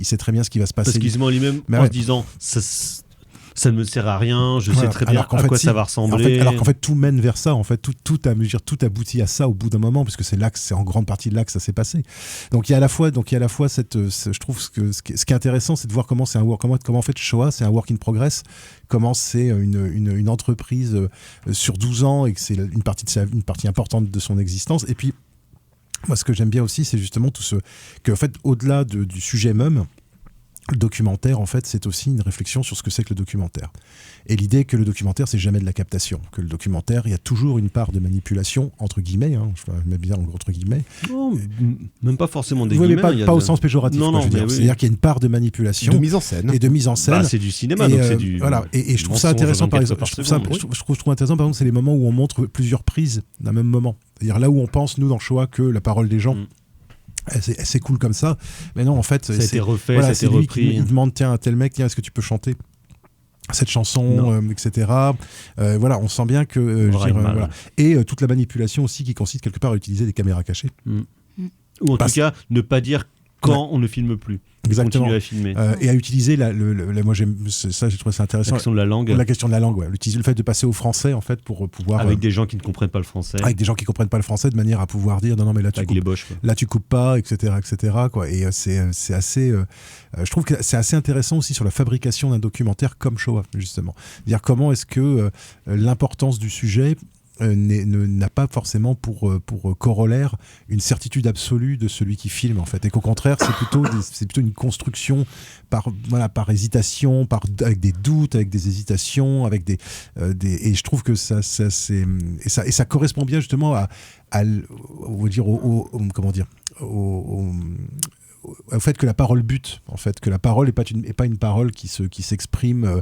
va se passer. Parce qu'il se met lui-même en se disant ça ne me sert à rien, je sais très bien à quoi ça va ressembler. Alors qu'en fait tout mène vers ça, en fait tout aboutit à ça au bout d'un moment, puisque c'est en grande partie de là que ça s'est passé. Donc il y a à la fois je trouve ce qui est intéressant, c'est de voir comment en fait Shoah c'est un work in progress, comment c'est une entreprise sur 12 ans, et que c'est une partie importante de son existence. Et puis moi ce que j'aime bien aussi, c'est justement que en fait au-delà du sujet même, le documentaire, en fait, c'est aussi une réflexion sur ce que c'est que le documentaire. Et l'idée que le documentaire, c'est jamais de la captation. Que le documentaire, il y a toujours une part de manipulation, entre guillemets, hein, je mets bien entre guillemets. Non, même pas forcément des guillemets. Mais pas au sens péjoratif. C'est-à-dire qu'il y a une part de manipulation. De mise en scène. Et de mise en scène. Bah, c'est du cinéma, donc c'est du... Voilà. Et je trouve ça intéressant, par exemple. Je trouve intéressant, par exemple, c'est les moments où on montre plusieurs prises d'un même moment. C'est-à-dire là où on pense, nous, dans Shoah, que la parole des gens... C'est cool comme ça, mais non, en fait ça a été refait, ça a été repris. Il demande, tiens, un tel mec, tiens, est-ce que tu peux chanter cette chanson, etc. Voilà, on sent bien que voilà. Et toute la manipulation aussi qui consiste quelque part à utiliser des caméras cachées, ou en tout cas ne pas dire quand on ne filme plus. Exactement. Continuer à filmer. Et à utiliser moi j'ai trouvé ça intéressant. La question de la langue. La question de la langue, ouais. Le fait de passer au français, en fait, pour pouvoir. Avec des gens qui ne comprennent pas le français. Avec des gens qui ne comprennent pas le français, de manière à pouvoir dire non, mais là tu coupes. Les boches, là tu coupes pas, etc. quoi. Et c'est assez. Je trouve que c'est assez intéressant aussi sur la fabrication d'un documentaire comme Shoah, justement. Dire comment est-ce que l'importance du sujet n'a pas forcément pour corollaire une certitude absolue de celui qui filme, en fait, et qu'au contraire c'est plutôt une construction par hésitation, avec des doutes, avec des hésitations, avec des et je trouve que ça correspond bien justement à on va dire comment dire au fait que la parole bute, en fait, que la parole n'est pas une parole qui s'exprime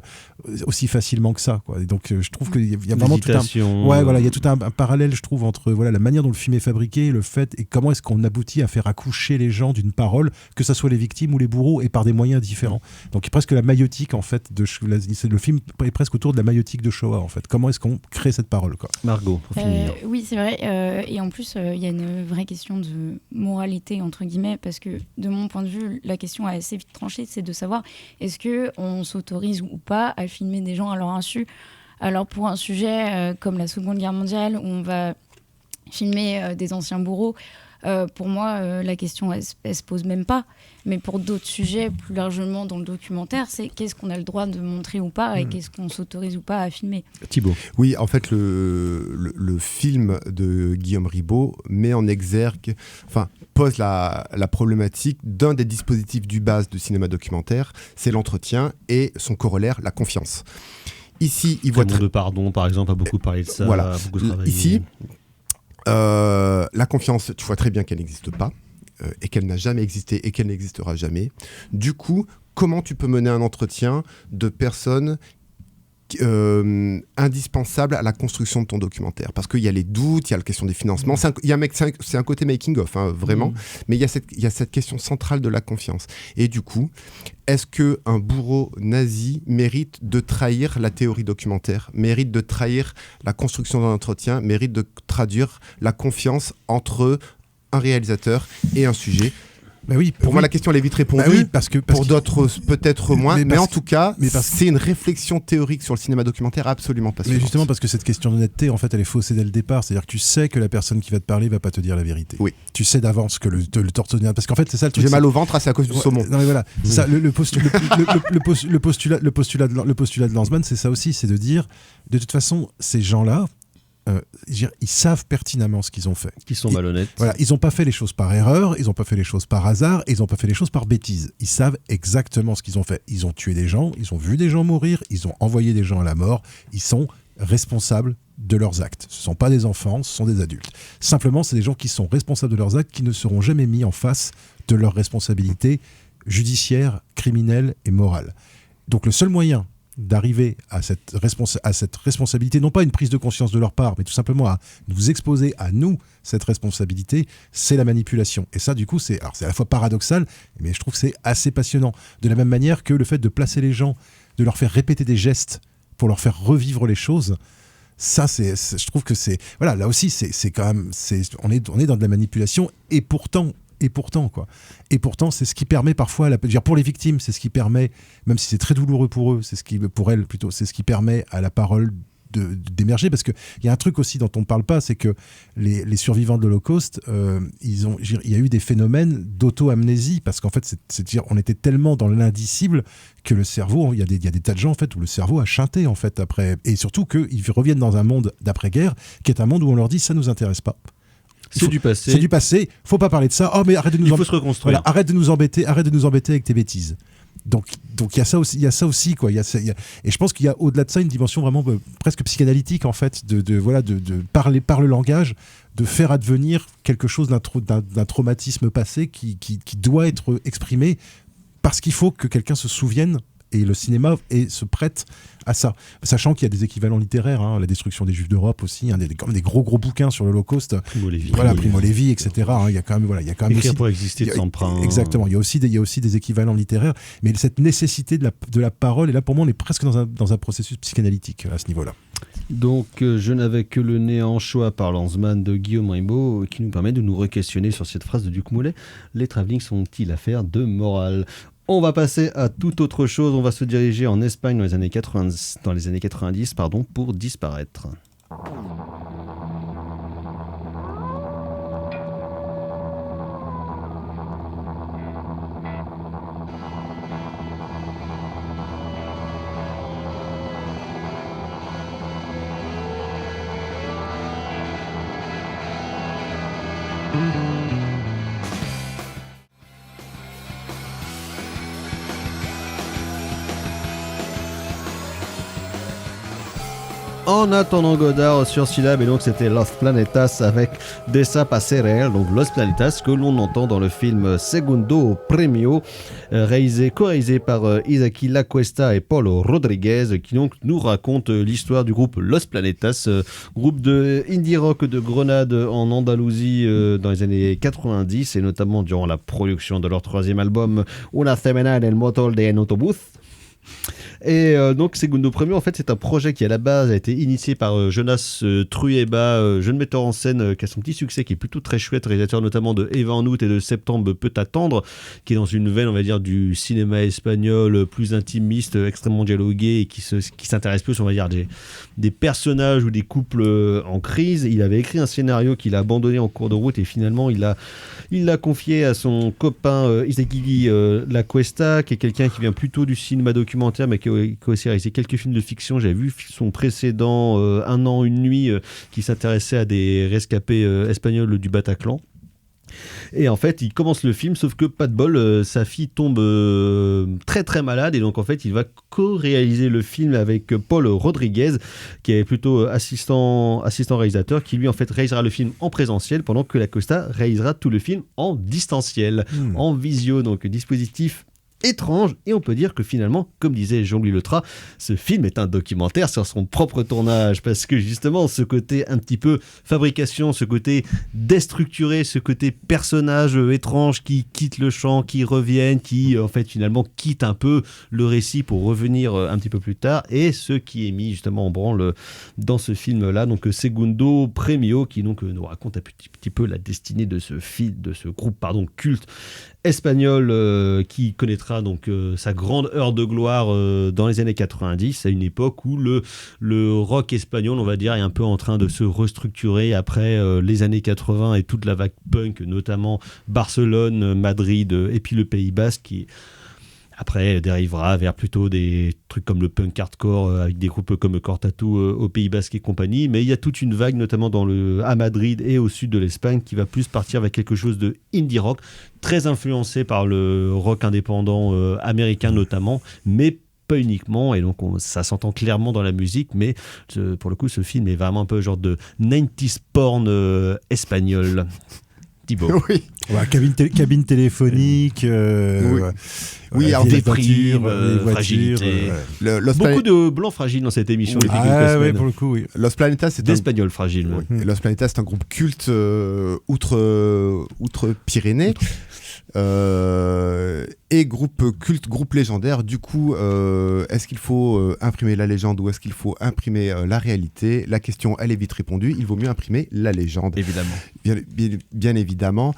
aussi facilement que ça, quoi. Et donc je trouve qu'il y a vraiment il y a tout un parallèle, je trouve, entre la manière dont le film est fabriqué, le fait et comment est-ce qu'on aboutit à faire accoucher les gens d'une parole, que ce soit les victimes ou les bourreaux, et par des moyens différents. Donc presque la maïotique, en fait, le film est presque autour de la maïotique de Shoah, en fait. Comment est-ce qu'on crée cette parole, quoi. Margot, pour finir. Oui, c'est vrai. Et en plus, il y a une vraie question de moralité, entre guillemets, parce que de mon point de vue, la question est assez vite tranchée, c'est de savoir est-ce qu'on s'autorise ou pas à filmer des gens à leur insu. Alors pour un sujet comme la Seconde Guerre mondiale, où on va filmer des anciens bourreaux, pour moi, la question, elle se pose même pas. Mais pour d'autres sujets, plus largement dans le documentaire, c'est qu'est-ce qu'on a le droit de montrer ou pas et qu'est-ce qu'on s'autorise ou pas à filmer. Thibaut. Oui, en fait, le film de Guillaume Ribot met en exergue, pose la problématique d'un des dispositifs du base du cinéma documentaire, c'est l'entretien et son corollaire, la confiance. Ici, il voit de pardon, par exemple, a beaucoup parlé de ça. Voilà. Beaucoup travaillé. Ici, la confiance, tu vois très bien qu'elle n'existe pas, et qu'elle n'a jamais existé et qu'elle n'existera jamais. Du coup, comment tu peux mener un entretien de personnes indispensables à la construction de ton documentaire? Parce qu'il y a les doutes, il y a la question des financements, c'est un côté making-of, vraiment, mais il y a cette question centrale de la confiance. Et du coup, est-ce qu'un bourreau nazi mérite de trahir la théorie documentaire, mérite de trahir la construction d'un entretien, mérite de traduire la confiance entre un réalisateur et un sujet? Pour moi, la question elle est vite répondue. Pour d'autres, peut-être moins. Mais en tout cas, c'est une réflexion théorique sur le cinéma documentaire absolument passionnante. Mais justement, parce que cette question d'honnêteté, en fait, elle est faussée dès le départ. C'est-à-dire que tu sais que la personne qui va te parler va pas te dire la vérité. Oui. Tu sais d'avance que le tortionnaire. Parce qu'en fait, c'est ça le truc. J'ai mal au ventre, c'est à cause du saumon. Non, mais voilà. Ça, le postulat de Lanzmann, c'est ça aussi. C'est de dire, de toute façon, ces gens-là, ils savent pertinemment ce qu'ils ont fait. Ils sont malhonnêtes. Voilà, ils n'ont pas fait les choses par erreur, ils n'ont pas fait les choses par hasard, et ils n'ont pas fait les choses par bêtise. Ils savent exactement ce qu'ils ont fait. Ils ont tué des gens, ils ont vu des gens mourir, ils ont envoyé des gens à la mort. Ils sont responsables de leurs actes. Ce ne sont pas des enfants, ce sont des adultes. Simplement, c'est des gens qui sont responsables de leurs actes, qui ne seront jamais mis en face de leurs responsabilités judiciaires, criminelles et morales. Donc le seul moyen d'arriver à cette responsabilité, non pas une prise de conscience de leur part, mais tout simplement à nous exposer à nous cette responsabilité, c'est la manipulation. Et ça, du coup, c'est à la fois paradoxal, mais je trouve que c'est assez passionnant. De la même manière que le fait de placer les gens, de leur faire répéter des gestes pour leur faire revivre les choses, ça, je trouve que c'est... Voilà, là aussi, c'est quand même... On est dans de la manipulation, et pourtant, quoi. Et pourtant, c'est ce qui permet parfois, pour les victimes, c'est ce qui permet, même si c'est très douloureux pour eux, pour elles plutôt, c'est ce qui permet à la parole d'émerger, parce qu'il y a un truc aussi dont on ne parle pas, c'est que les survivants de l'Holocauste, il y a eu des phénomènes d'auto-amnésie, parce qu'en fait, c'est-à-dire, on était tellement dans l'indicible que le cerveau, il y a des tas de gens en fait où le cerveau a chanté en fait après, et surtout qu'ils reviennent dans un monde d'après-guerre qui est un monde où on leur dit ça nous intéresse pas. C'est du passé. C'est du passé. Faut pas parler de ça. Oh mais arrête de nous. Il faut se reconstruire. Voilà, arrête de nous embêter avec tes bêtises. Donc il y a ça aussi quoi. Et je pense qu'il y a au-delà de ça une dimension vraiment presque psychanalytique en fait de parler par le langage, de faire advenir quelque chose d'un traumatisme passé qui doit être exprimé parce qu'il faut que quelqu'un se souvienne. Et le cinéma se prête à ça. Sachant qu'il y a des équivalents littéraires, La destruction des Juifs d'Europe aussi, quand même des gros bouquins sur l'Holocauste. Primo Levi, etc. Il y a quand même Écrire aussi, pour exister de s'emprunt. Exactement. Il y a aussi des équivalents littéraires. Mais cette nécessité de la parole, et là pour moi on est presque dans un processus psychanalytique à ce niveau-là. Donc je n'avais que le néant Shoah par Lanzmann de Guillaume Ribot qui nous permet de nous re-questionner sur cette phrase de Duc Moulet. Les travelling sont-ils affaire de morale ? On va passer à toute autre chose. On va se diriger en Espagne dans les années 90 pour disparaître. En attendant Godard sur Syllab, et donc c'était Los Planetas avec Desaparecer, donc Los Planetas que l'on entend dans le film Segundo Premio, co-réalisé par Isaki Lacuesta et Paulo Rodriguez, qui donc nous raconte l'histoire du groupe Los Planetas, groupe de indie rock de Grenade en Andalousie dans les années 90, et notamment durant la production de leur troisième album Una semana en el motor de un autobús. Et donc Segundo Premio, en fait, c'est un projet qui à la base a été initié par Jonas Trueba, jeune metteur en scène qui a son petit succès, qui est plutôt très chouette, réalisateur notamment de Eva en août et de Septembre peut attendre, qui est dans une veine, on va dire, du cinéma espagnol plus intimiste, extrêmement dialogué, et qui s'intéresse plus, on va dire, des personnages ou des couples en crise. Il avait écrit un scénario qu'il a abandonné en cours de route, et finalement il l'a confié à son copain Isaki Lacuesta, qui est quelqu'un qui vient plutôt du cinéma documentaire, mais qui a aussi réalisé quelques films de fiction. J'avais vu son précédent Un an, une nuit, qui s'intéressait à des rescapés espagnols du Bataclan. Et en fait, il commence le film, sauf que pas de bol, sa fille tombe très très malade, et donc en fait, il va co-réaliser le film avec Paul Rodriguez, qui est plutôt assistant réalisateur, qui lui en fait réalisera le film en présentiel, pendant que Lacuesta réalisera tout le film en distanciel, en visio, donc dispositif étrange. Et on peut dire que finalement, comme disait Jean-Louis Letras, ce film est un documentaire sur son propre tournage, parce que justement ce côté un petit peu fabrication, ce côté déstructuré, ce côté personnage étrange qui quitte le champ, qui reviennent, qui en fait finalement quitte un peu le récit pour revenir un petit peu plus tard, et ce qui est mis justement en branle dans ce film là, donc Segundo Premio, qui donc nous raconte un petit peu la destinée de ce groupe culte espagnol, qui connaîtra donc sa grande heure de gloire dans les années 90, à une époque où le rock espagnol, on va dire, est un peu en train de se restructurer après les années 80 et toute la vague punk, notamment Barcelone, Madrid et puis le Pays Basque, qui après dérivera vers plutôt des trucs comme le punk hardcore avec des groupes comme Cortatu au Pays Basque et compagnie. Mais il y a toute une vague, notamment à Madrid et au sud de l'Espagne, qui va plus partir avec quelque chose de indie rock, très influencé par le rock indépendant américain notamment, mais pas uniquement, et donc ça s'entend clairement dans la musique. Mais pour le coup, ce film est vraiment un peu genre de 90s porn espagnol. Thibaut. Oui. Ouais, cabine téléphonique. Oui, alors déprime, fragilité. Beaucoup de blancs fragiles dans cette émission. Oui. Oui, pour le coup, oui. Los Planetas, c'est d'Espagnols fragiles. Oui. Los Planetas, c'est un groupe culte outre Pyrénées. Et groupe culte, groupe légendaire. Du coup, est-ce qu'il faut imprimer la légende ou est-ce qu'il faut imprimer la réalité? La question, elle est vite répondue. Il vaut mieux imprimer la légende. Évidemment. Bien évidemment.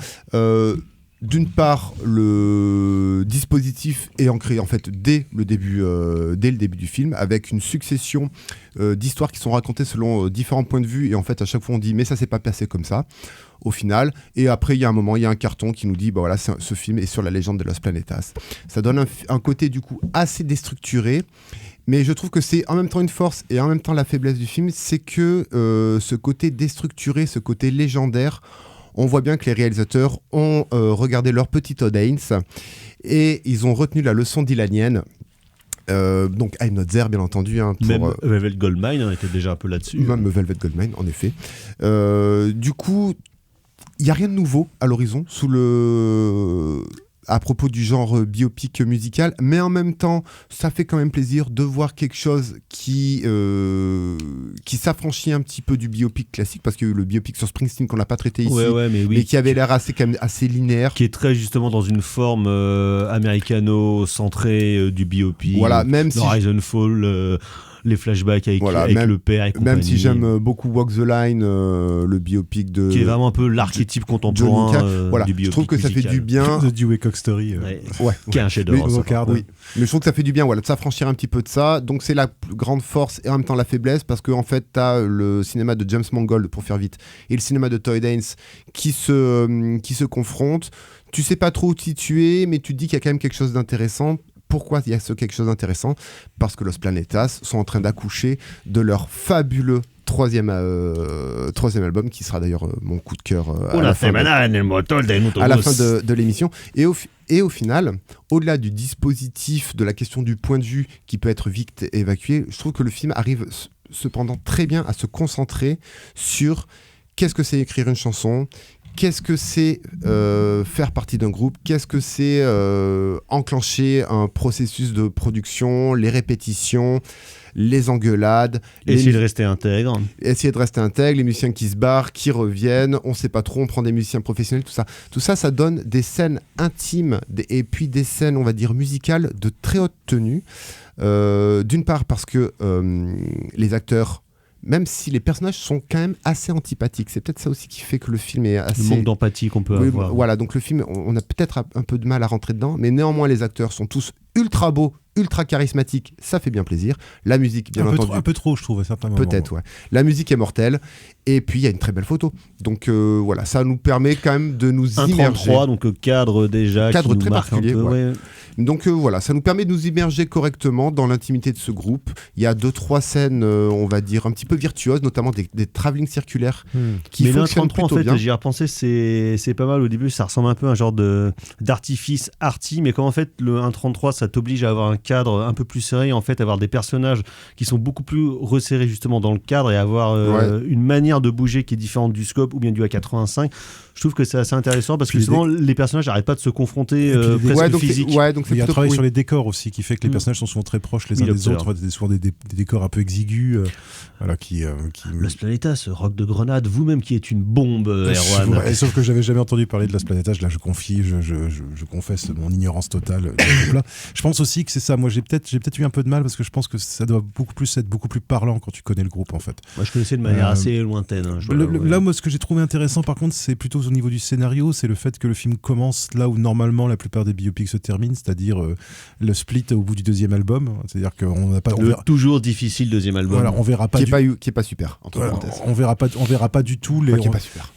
D'une part, le dispositif est ancré en fait dès le début du film, avec une succession d'histoires qui sont racontées selon différents points de vue, et en fait à chaque fois on dit mais ça s'est pas passé comme ça au final, et après il y a un carton qui nous dit bah voilà, ce film est sur la légende de Los Planetas. Ça donne un côté du coup assez déstructuré, mais je trouve que c'est en même temps une force et en même temps la faiblesse du film, c'est que ce côté déstructuré, ce côté légendaire, on voit bien que les réalisateurs ont regardé leur petit audience et ils ont retenu la leçon dylanienne. Donc I'm Not There, bien entendu. Même Velvet Goldmine était déjà un peu là-dessus. Même Velvet Goldmine, en effet. Du coup, il n'y a rien de nouveau à l'horizon à propos du genre biopic musical, mais en même temps, ça fait quand même plaisir de voir quelque chose qui s'affranchit un petit peu du biopic classique, parce que le biopic sur Springsteen qu'on n'a pas traité ici, mais qui avait l'air quand même assez linéaire. Qui est très justement dans une forme américano-centrée du biopic. Voilà, même si Rise and Fall, les flashbacks avec le père et compagnie. Même si j'aime beaucoup Walk the Line, le biopic de... Qui est vraiment un peu l'archétype contemporain du biopic. Je trouve que ça fait du bien. The Dewey Cox Story. Qui est un chef-d'œuvre. Oui. Mais je trouve que ça fait du bien de s'affranchir un petit peu de ça. Donc c'est la grande force et en même temps la faiblesse, parce qu'en fait, tu as le cinéma de James Mangold, pour faire vite, et le cinéma de Todd Haynes qui se confrontent. Tu sais pas trop où t'y tuer, mais tu te dis qu'il y a quand même quelque chose d'intéressant. Pourquoi il y a quelque chose d'intéressant? Parce que Los Planetas sont en train d'accoucher de leur fabuleux troisième album, qui sera d'ailleurs mon coup de cœur à la fin de l'émission. Et au final, au-delà du dispositif, de la question du point de vue qui peut être vite évacué, je trouve que le film arrive cependant très bien à se concentrer sur qu'est-ce que c'est écrire une chanson, qu'est-ce que c'est faire partie d'un groupe, qu'est-ce que c'est enclencher un processus de production, les répétitions, les engueulades. Essayer de rester intègre. Essayer de rester intègre, les musiciens qui se barrent, qui reviennent, on sait pas trop, on prend des musiciens professionnels, tout ça. Tout ça, ça donne des scènes intimes et puis des scènes, on va dire, musicales de très haute tenue. D'une part parce que les acteurs, même si les personnages sont quand même assez antipathiques, c'est peut-être ça aussi qui fait que le film est assez... Le manque d'empathie qu'on peut avoir. Voilà, donc le film, on a peut-être un peu de mal à rentrer dedans, mais néanmoins les acteurs sont tous ultra beaux, ultra charismatiques, ça fait bien plaisir. La musique, bien entendu... Un peu trop, je trouve, à certains moments. Peut-être, ouais. La musique est mortelle, et puis il y a une très belle photo. Donc voilà, ça nous permet quand même de nous immerger. 1,33, donc cadre déjà, cadre qui nous très marque particulier, un peu, ouais. Ouais. Donc voilà, ça nous permet de nous immerger correctement dans l'intimité de ce groupe. Il y a 2-3 scènes, on va dire, un petit peu virtuoses, notamment des travelling circulaires qui fonctionnent plutôt bien. En fait, j'y ai repensé, c'est pas mal au début, ça ressemble un peu à un genre d'artifice arty, mais comme en fait le 1.33, ça t'oblige à avoir un cadre un peu plus serré, en fait, avoir des personnages qui sont beaucoup plus resserrés justement dans le cadre et avoir une manière de bouger qui est différente du scope ou bien du A85. Je trouve que c'est assez intéressant parce que justement les personnages n'arrêtent pas de se confronter presque physique. Donc il y a un travail sur les décors aussi qui fait que les personnages sont souvent très proches les uns des autres, souvent des décors un peu exigus. Voilà, Las Planetas, rock de Grenade, vous-même qui êtes une bombe, Erwan. Sauf que j'avais jamais entendu parler de Las Planetas, là je confesse mon ignorance totale. Là. Je pense aussi que c'est ça, moi j'ai peut-être eu un peu de mal parce que je pense que ça doit être beaucoup plus parlant quand tu connais le groupe en fait. Moi je connaissais de manière assez lointaine. Là, moi ce que j'ai trouvé intéressant par contre, c'est plutôt au niveau du scénario, c'est le fait que le film commence là où normalement la plupart des biopics se terminent, c'est-à-dire le split au bout du deuxième album. C'est-à-dire qu'on n'a pas... toujours difficile deuxième album. Voilà, on verra pas qui est pas super, entre parenthèses. On verra pas du tout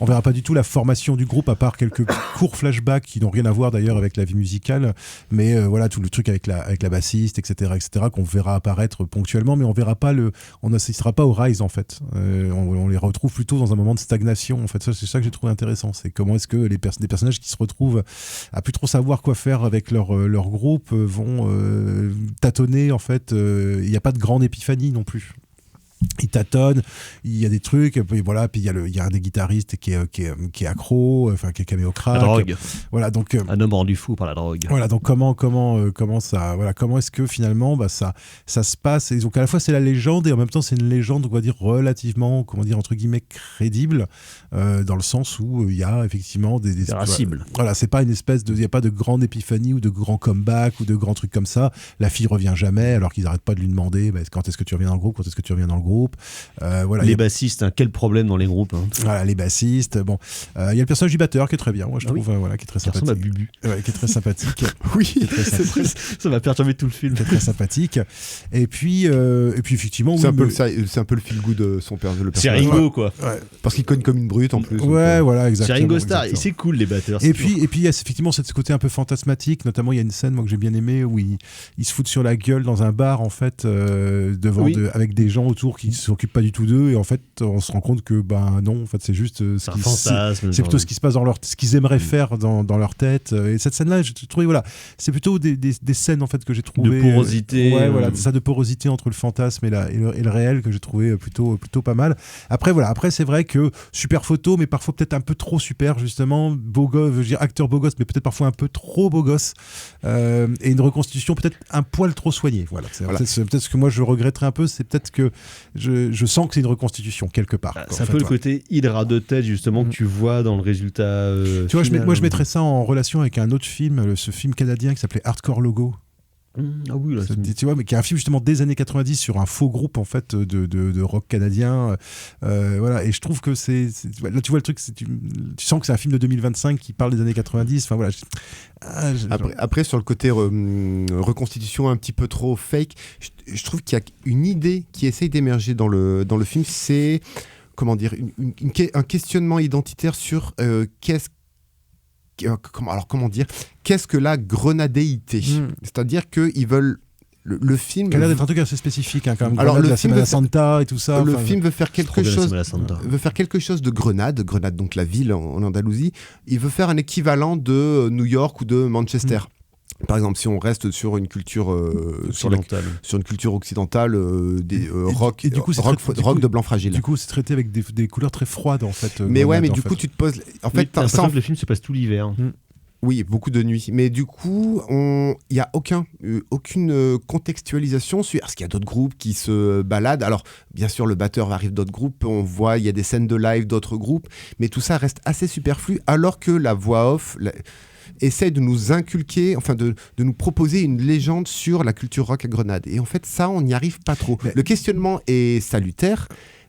on verra pas du tout la formation du groupe à part quelques courts flashbacks qui n'ont rien à voir d'ailleurs avec la vie musicale, mais voilà tout le truc avec la bassiste, etc., qu'on verra apparaître ponctuellement, mais on n'assistera pas au rise en fait. On les retrouve plutôt dans un moment de stagnation en fait. Ça, c'est ça que j'ai trouvé intéressant. C'est comment est-ce que des personnages qui se retrouvent à plus trop savoir quoi faire avec leur groupe vont tâtonner en fait. Il n'y a pas de grande épiphanie non plus. Il tâtonne, il y a des trucs, et voilà, puis il y a un des guitaristes qui est accro, enfin qui est caméo crack. La drogue. Voilà, donc un homme rendu fou par la drogue. Voilà, donc comment ça, voilà, comment est-ce que finalement ça se passe, et donc à la fois c'est la légende et en même temps c'est une légende, on va dire relativement, entre guillemets crédible, dans le sens où il y a effectivement des voilà, c'est pas une espèce de, il y a pas de grande épiphanie ou de grand comeback ou de grands trucs comme ça. La fille revient jamais alors qu'ils arrêtent pas de lui demander quand est-ce que tu reviens dans le groupe, voilà, les bassistes, quel problème dans les groupes. Voilà, les bassistes. Bon, il y a le personnage du batteur qui est très bien, moi je trouve, voilà, qui est très sympathique. À Bubu. Ouais, qui est très sympathique. Oui, ça m'a perturbé tout le film. C'est très sympathique. Et puis effectivement, c'est un peu le feel good de son père. C'est Ringo quoi. Ouais. Parce qu'il cogne comme une brute en plus. Ouais, voilà, exactement. C'est Ringo Starr. Et c'est cool les batteurs. Et puis il y a effectivement ce côté un peu fantasmatique. Notamment, il y a une scène moi que j'ai bien aimée où ils se foutent sur la gueule dans un bar en fait avec des gens autour qui s'occupent pas du tout d'eux, et en fait on se rend compte que non, en fait c'est juste c'est plutôt ce qui se passe dans ce qu'ils aimeraient faire dans leur tête. Et cette scène là j'ai trouvé, voilà, c'est plutôt des scènes en fait que j'ai trouvé de porosité, voilà, ça, de porosité entre le fantasme et le réel, que j'ai trouvé plutôt pas mal. Après c'est vrai que super photo, mais parfois peut-être un peu trop super, justement, beau gosse, je veux dire acteur beau gosse, mais peut-être parfois un peu trop beau gosse, et une reconstitution peut-être un poil trop soignée. Voilà, peut-être ce que moi je regretterais un peu, c'est peut-être que je sens que c'est une reconstitution quelque part. C'est un peu le côté hydra de tête justement que tu vois dans le résultat. Tu vois, moi je mettrais ça en relation avec un autre film, ce film canadien qui s'appelait Hardcore Logo. Ah oui, là, tu vois, mais qui est un film justement des années 90 sur un faux groupe en fait de rock canadien, voilà, et je trouve que c'est là tu vois le truc, tu sens que c'est un film de 2025 qui parle des années 90. Enfin voilà. Après sur le côté reconstitution un petit peu trop fake, je trouve qu'il y a une idée qui essaye d'émerger dans le film, c'est comment dire, un questionnement identitaire sur comment dire, qu'est-ce que la grenadéité, c'est-à-dire qu'ils veulent le film qui a l'air d'être un truc assez spécifique, quand même. Alors le film Santa et tout ça. Le film veut faire quelque chose de Grenade donc la ville en Andalousie. Il veut faire un équivalent de New York ou de Manchester. Par exemple, si on reste sur une culture sur une culture occidentale, des rock de blanc fragile. Du coup, c'est traité avec des couleurs très froides en fait. Mais du coup, tu te poses. En fait, t'as l'impression que le film se passe tout l'hiver. Oui, beaucoup de nuit. Mais du coup, il n'y a aucune contextualisation sur est-ce qu'il y a d'autres groupes qui se baladent. Alors, bien sûr, le batteur arrive d'autres groupes, on voit, il y a des scènes de live d'autres groupes, mais tout ça reste assez superflu, alors que la voix off essaie de nous inculquer, enfin de nous proposer une légende sur la culture rock à Grenade. Et en fait, ça, on n'y arrive pas trop. Le questionnement est salutaire,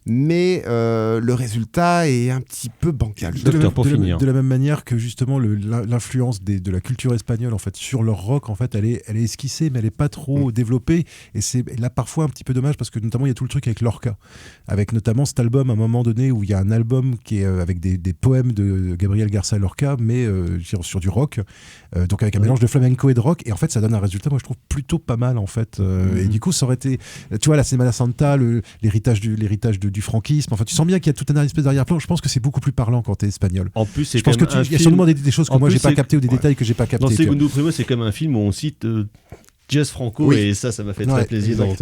mais le résultat est un petit peu bancal. De la même manière que justement l'influence de la culture espagnole en fait sur leur rock, en fait, elle est esquissée, mais elle est pas trop développée. Et c'est là parfois un petit peu dommage parce que notamment il y a tout le truc avec Lorca, avec notamment cet album à un moment donné où il y a un album qui est avec des poèmes de Gabriel Garcia Lorca, mais sur du rock, donc avec un mélange de flamenco et de rock. Et en fait, ça donne un résultat, moi je trouve plutôt pas mal en fait. Et du coup, ça aurait été, tu vois, la Semana Santa, l'héritage du franquisme. Enfin, tu sens bien qu'il y a tout un espèce d'arrière-plan. Je pense que c'est beaucoup plus parlant quand t'es espagnol. En plus, c'est je pense que il y a sûrement des choses que moi j'ai pas capté ou des détails que j'ai pas capté. Dans Segundo Primo, c'est comme un film où on cite Jazz Franco et ça m'a fait très plaisir. Donc,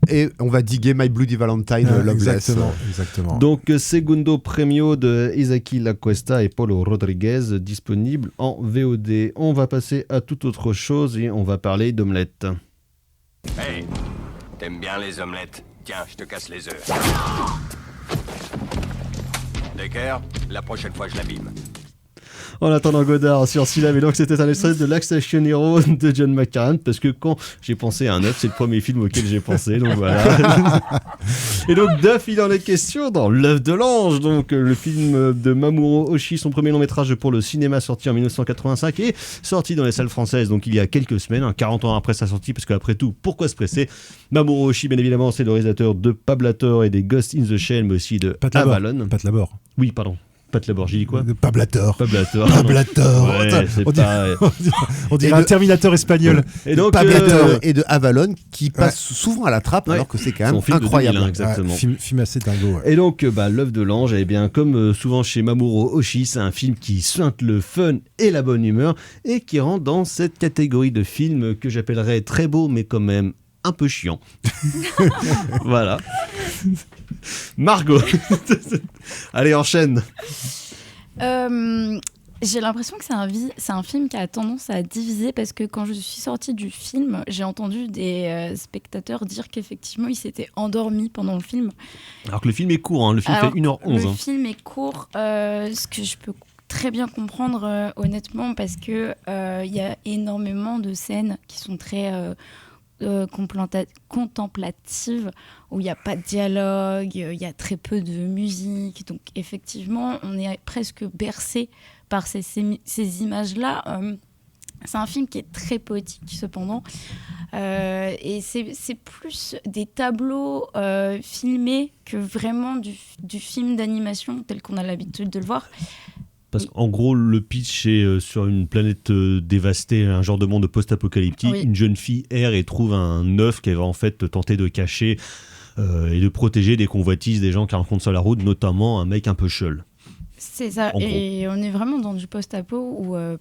et on va diguer My Bloody Valentine. Exactement. Donc Segundo Premio de Isaki La Cuesta et Paulo Rodriguez, disponible en VOD. On va passer à toute autre chose et on va parler d'omelettes. Hey, t'aimes bien les omelettes? Tiens, je te casse les œufs. Decker, la prochaine fois je l'abîme. En attendant Godard sur Syllab, et donc c'était un extrait de l'Action Hero de John McTiernan, parce que quand j'ai pensé à un œuf, c'est le premier film auquel j'ai pensé, donc voilà. Et donc d'œuf, il en est question dans L'œuf de l'ange, donc le film de Mamoru Oshii, son premier long métrage pour le cinéma, sorti en 1985 et sorti dans les salles françaises, donc il y a quelques semaines, 40 ans après sa sortie, parce qu'après tout, pourquoi se presser? Mamoru Oshii, bien évidemment, c'est le réalisateur de Pablator et des Ghost in the Shell, mais aussi de Avalon. Pat Labor. Oui, pardon. Pat Labor, j'ai dit quoi? Pablator. Ouais, on dirait un Terminator espagnol. Et donc Pablator et de Avalon qui passe souvent à la trappe, alors que c'est quand même incroyable. 2000, exactement. Film assez dingo. Et donc L'œuf de l'ange, eh bien comme souvent chez Mamoru Oshii, c'est un film qui suinte le fun et la bonne humeur et qui rentre dans cette catégorie de films que j'appellerais très beau mais quand même un peu chiant. Voilà. Margot. Allez, enchaîne. J'ai l'impression que c'est un film qui a tendance à diviser, parce que quand je suis sortie du film, j'ai entendu des spectateurs dire qu'effectivement ils s'étaient endormis pendant le film. Alors que le film est court, hein. Le film fait 1h11. Le film est court, ce que je peux très bien comprendre honnêtement, parce que y a énormément de scènes qui sont très contemplative, où il n'y a pas de dialogue, il y a très peu de musique, donc effectivement on est presque bercé par ces images-là. C'est un film qui est très poétique cependant, et c'est plus des tableaux filmés que vraiment du film d'animation tel qu'on a l'habitude de le voir. Parce qu'en gros, le pitch est sur une planète dévastée, un genre de monde post-apocalyptique. Oui. Une jeune fille erre et trouve un œuf qu'elle va en fait tenter de cacher et de protéger des convoitises des gens qui rencontrent sur la route, notamment un mec un peu cheul. C'est ça, et on est vraiment dans du post-apo où, à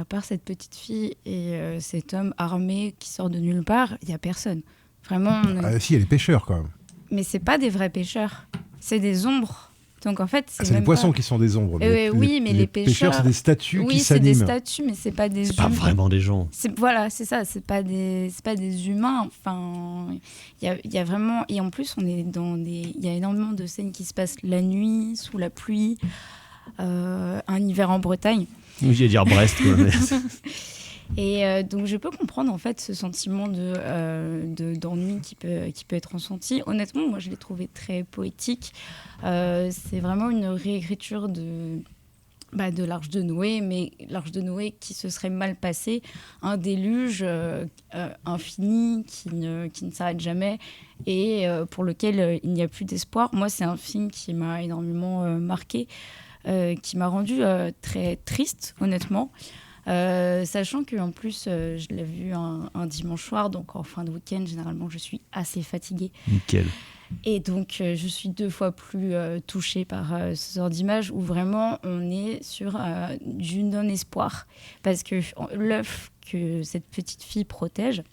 part cette petite fille et cet homme armé qui sort de nulle part, il n'y a personne. Vraiment. Si, il y a les pêcheurs quand même. Mais c'est pas des vrais pêcheurs, c'est des ombres. Donc en fait, c'est les poissons qui sont des ombres. Oui, mais les pêcheurs, c'est des statues qui s'animent. Oui, c'est des statues, mais c'est pas des humains. C'est pas vraiment des gens. Voilà, c'est ça. C'est pas des humains. Enfin, il y a vraiment, et en plus, on est il y a énormément de scènes qui se passent la nuit, sous la pluie, un hiver en Bretagne. Oui, j'allais dire Brest. Quoi, Et donc je peux comprendre en fait ce sentiment d'ennui qui peut être ressenti. Honnêtement, moi je l'ai trouvé très poétique. C'est vraiment une réécriture de l'Arche de Noé, mais l'Arche de Noé qui se serait mal passée, un déluge infini qui ne s'arrête jamais et pour lequel il n'y a plus d'espoir. Moi, c'est un film qui m'a énormément marqué, qui m'a rendu très triste, honnêtement. Sachant qu'en plus je l'ai vu un dimanche soir, donc en fin de week-end généralement je suis assez fatiguée. Nickel. Et donc, je suis 2 fois plus touchée par ce genre d'image où vraiment on est sur du non-espoir. Parce que l'œuf que cette petite fille protège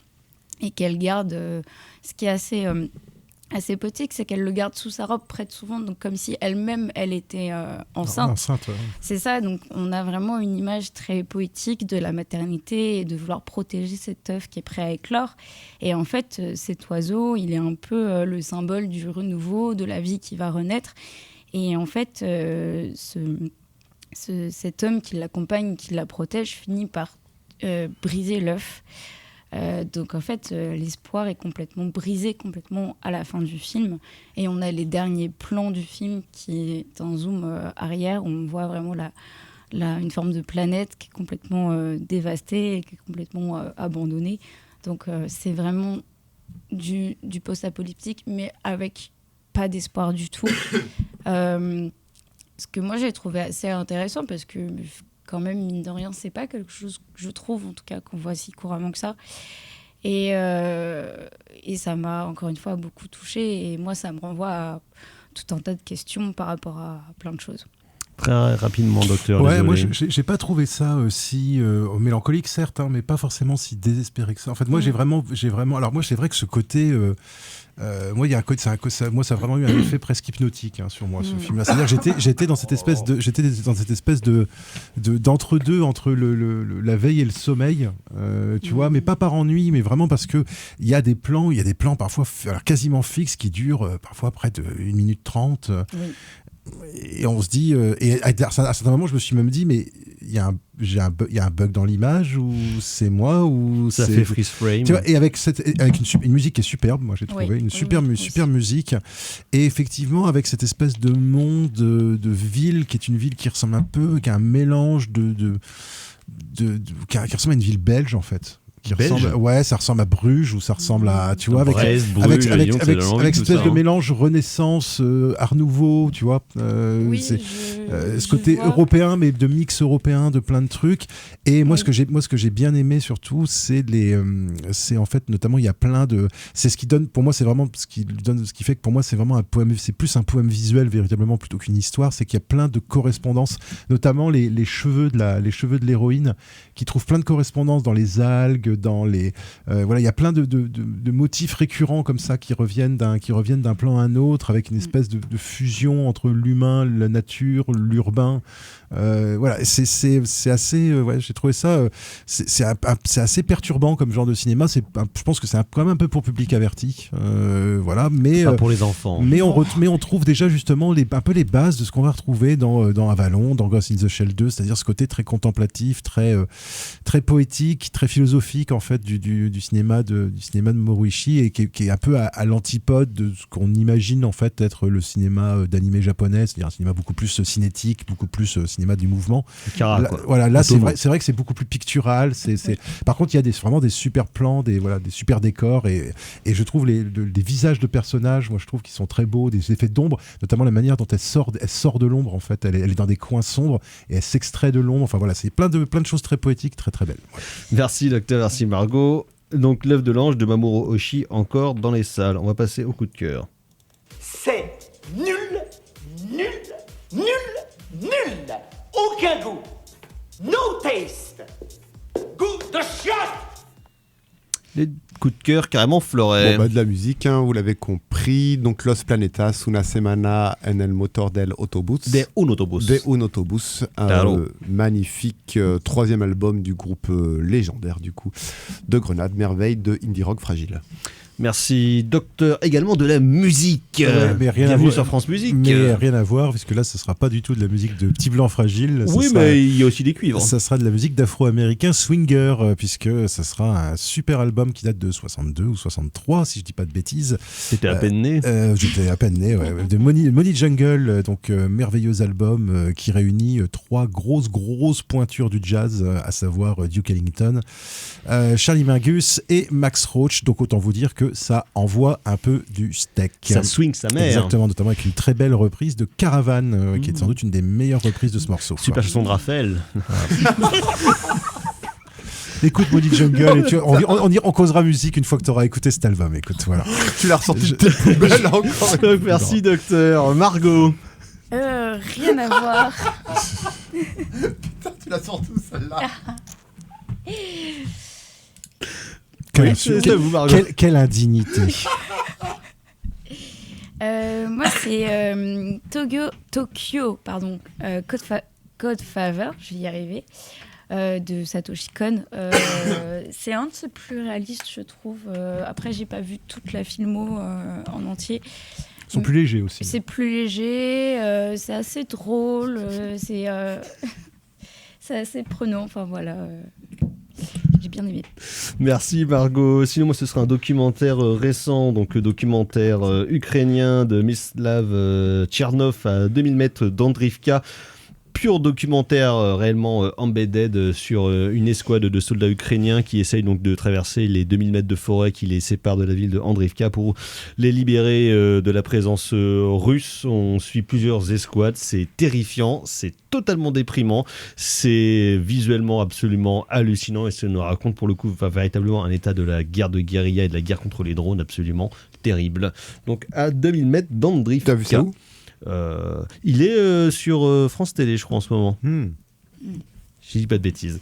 et qu'elle garde, ce qui est assez poétique, c'est qu'elle le garde sous sa robe près de son ventre, donc comme si elle-même, elle était enceinte. Ouais. C'est ça, donc on a vraiment une image très poétique de la maternité et de vouloir protéger cet œuf qui est prêt à éclore. Et en fait, cet oiseau, il est un peu le symbole du renouveau, de la vie qui va renaître. Et en fait, cet homme qui l'accompagne, qui la protège, finit par briser l'œuf. Donc en fait, l'espoir est complètement brisé, complètement à la fin du film. Et on a les derniers plans du film qui est un zoom arrière où on voit vraiment une forme de planète qui est complètement dévastée et qui est complètement abandonnée. Donc c'est vraiment du post-apocalyptique, mais avec pas d'espoir du tout. Ce que moi j'ai trouvé assez intéressant parce que quand même, mine de rien, c'est pas quelque chose que je trouve, en tout cas, qu'on voit si couramment que ça. Et ça m'a, encore une fois, beaucoup touchée. Et moi, ça me renvoie à tout un tas de questions par rapport à plein de choses. Très rapidement, docteur. Ouais, moi, j'ai pas trouvé ça si mélancolique, certes, hein, mais pas forcément si désespéré que ça. En fait, moi, j'ai vraiment... Alors, moi, c'est vrai que ce côté... moi, il y a un côté, moi, ça a vraiment eu un effet presque hypnotique sur moi, ce film-là. C'est-à-dire, j'étais dans cette espèce de d'entre-deux entre la veille et le sommeil, tu vois, mais pas par ennui, mais vraiment parce que il y a des plans parfois quasiment fixes qui durent parfois près de 1 minute 30. Et on se dit, et à certains moments, je me suis même dit, mais il y a un bug dans l'image, ou c'est moi, ou ça fait freeze frame. Tu vois, et avec une musique qui est superbe, moi j'ai trouvé une super musique, et effectivement avec cette espèce de monde de ville qui est une ville qui ressemble un peu, qui a un mélange qui ressemble à une ville belge en fait. Ça ressemble à Bruges, ou ça ressemble à, tu vois, avec cette espèce de mélange Renaissance, Art Nouveau, tu vois, ce côté européen, mais de mix européen, de plein de trucs. Et moi, ce que j'ai bien aimé surtout, c'est en fait, notamment, il y a plein de, c'est ce qui donne, pour moi, c'est vraiment ce qui fait que pour moi, c'est vraiment un poème, c'est plus un poème visuel véritablement plutôt qu'une histoire. C'est qu'il y a plein de correspondances, notamment les cheveux de l'héroïne, qui trouvent plein de correspondances dans les algues, dans les il y a plein de motifs récurrents comme ça qui reviennent d'un plan à un autre, avec une espèce de fusion entre l'humain, la nature, l'urbain. C'est assez j'ai trouvé ça c'est assez perturbant comme genre de cinéma. Je pense que c'est quand même un peu pour public averti, mais pas pour les enfants, mais on trouve déjà justement un peu les bases de ce qu'on va retrouver dans Avalon, dans Ghost in the Shell 2, c'est-à-dire ce côté très contemplatif, très poétique, très philosophique en fait du cinéma de Moriishi, et qui est un peu à l'antipode de ce qu'on imagine en fait être le cinéma d'animé japonais, c'est-à-dire un cinéma beaucoup plus cinétique, beaucoup plus cinéma du mouvement. Là c'est vrai que c'est beaucoup plus pictural. Par contre, il y a vraiment des super plans, des super décors, et je trouve des visages de personnages, moi je trouve qu'ils sont très beaux, des effets d'ombre, notamment la manière dont elle sort de l'ombre en fait. Elle est dans des coins sombres et elle s'extrait de l'ombre. Enfin voilà, c'est plein de choses très poétiques, très très belles. Voilà. Merci docteur, merci Margot. Donc l'œuvre de l'ange de Mamoru Oshii encore dans les salles. On va passer au coup de cœur. C'est nul. Aucun goût. No taste. Goût de chiotte. Les coups de cœur carrément florets. De la musique, vous l'avez compris. Donc Los Planetas, Una Semana en el Motor del Autobus. De un autobus. Magnifique troisième album du groupe légendaire du coup de Grenade, merveille de indie rock fragile. Merci docteur, également de la musique. Bienvenue sur France Musique. Mais rien à voir, puisque là ce sera pas du tout de la musique de Petit Blanc Fragile. Mais il y a aussi des cuivres. Ça sera de la musique d'afro-américain swinger, puisque ça sera un super album qui date de 62 ou 63, si je dis pas de bêtises. T'étais à peine né. J'étais à peine né, de Money Jungle, donc merveilleux album qui réunit 3 grosses pointures du jazz, à savoir Duke Ellington, Charlie Mingus et Max Roach. Donc autant vous dire que ça envoie un peu du steak. Ça swing sa mère. Exactement, notamment avec une très belle reprise de Caravane, qui est sans doute une des meilleures reprises de ce morceau. Super chanson de Raphaël. Écoute Maudit Jungle et on causera musique une fois que tu auras écouté cet album. Écoute, voilà. Tu l'as ressorti de tes poubelles encore. Donc, merci docteur. Margot. Rien à voir. Putain, tu la sors tout celle-là. Quelle indignité. Moi, c'est Tokyo, Godfather, je vais y arriver, de Satoshi Kon. C'est un de ses plus réalistes, je trouve. Après, j'ai pas vu toute la filmo en entier. Ils sont plus légers aussi. C'est plus léger, c'est assez drôle, c'est assez prenant. Enfin voilà. J'ai bien aimé. Merci Margot. Sinon moi ce sera un documentaire récent, donc documentaire ukrainien de Mislav Tchernov à 2000 mètres d'Andrivka. Pur documentaire réellement embedded sur une escouade de soldats ukrainiens qui essayent donc de traverser les 2000 mètres de forêt qui les séparent de la ville de Andrivka pour les libérer de la présence russe. On suit plusieurs escouades, c'est terrifiant, c'est totalement déprimant, c'est visuellement absolument hallucinant et ça nous raconte pour le coup véritablement un état de la guerre de guérilla et de la guerre contre les drones absolument terrible. Donc à 2000 mètres d'Andrivka. T'as vu ça où ? Il est sur France Télé, je crois, en ce moment. Je dis pas de bêtises.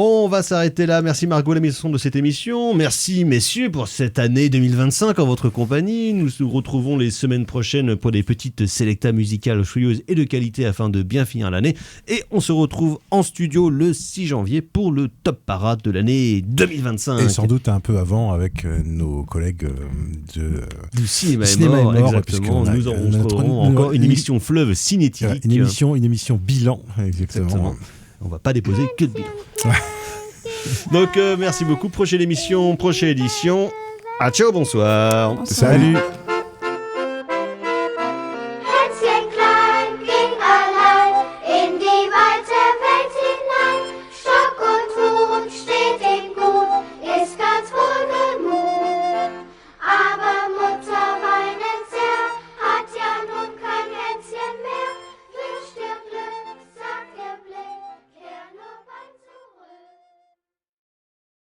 On va s'arrêter là. Merci Margot, la mise en son de cette émission. Merci messieurs pour cette année 2025 en votre compagnie. Nous nous retrouvons les semaines prochaines pour des petites sélectas musicales joyeuses et de qualité afin de bien finir l'année. Et on se retrouve en studio le 6 janvier pour le top parade de l'année 2025. Et sans doute un peu avant avec nos collègues du cinéma est mort, exactement. Nous enregistrerons encore une émission fleuve cinétique. Une émission bilan, exactement. On va pas déposer que de bilan. Donc merci beaucoup. Prochaine émission, prochaine édition. Ah ciao, bonsoir. Bonsoir. Salut.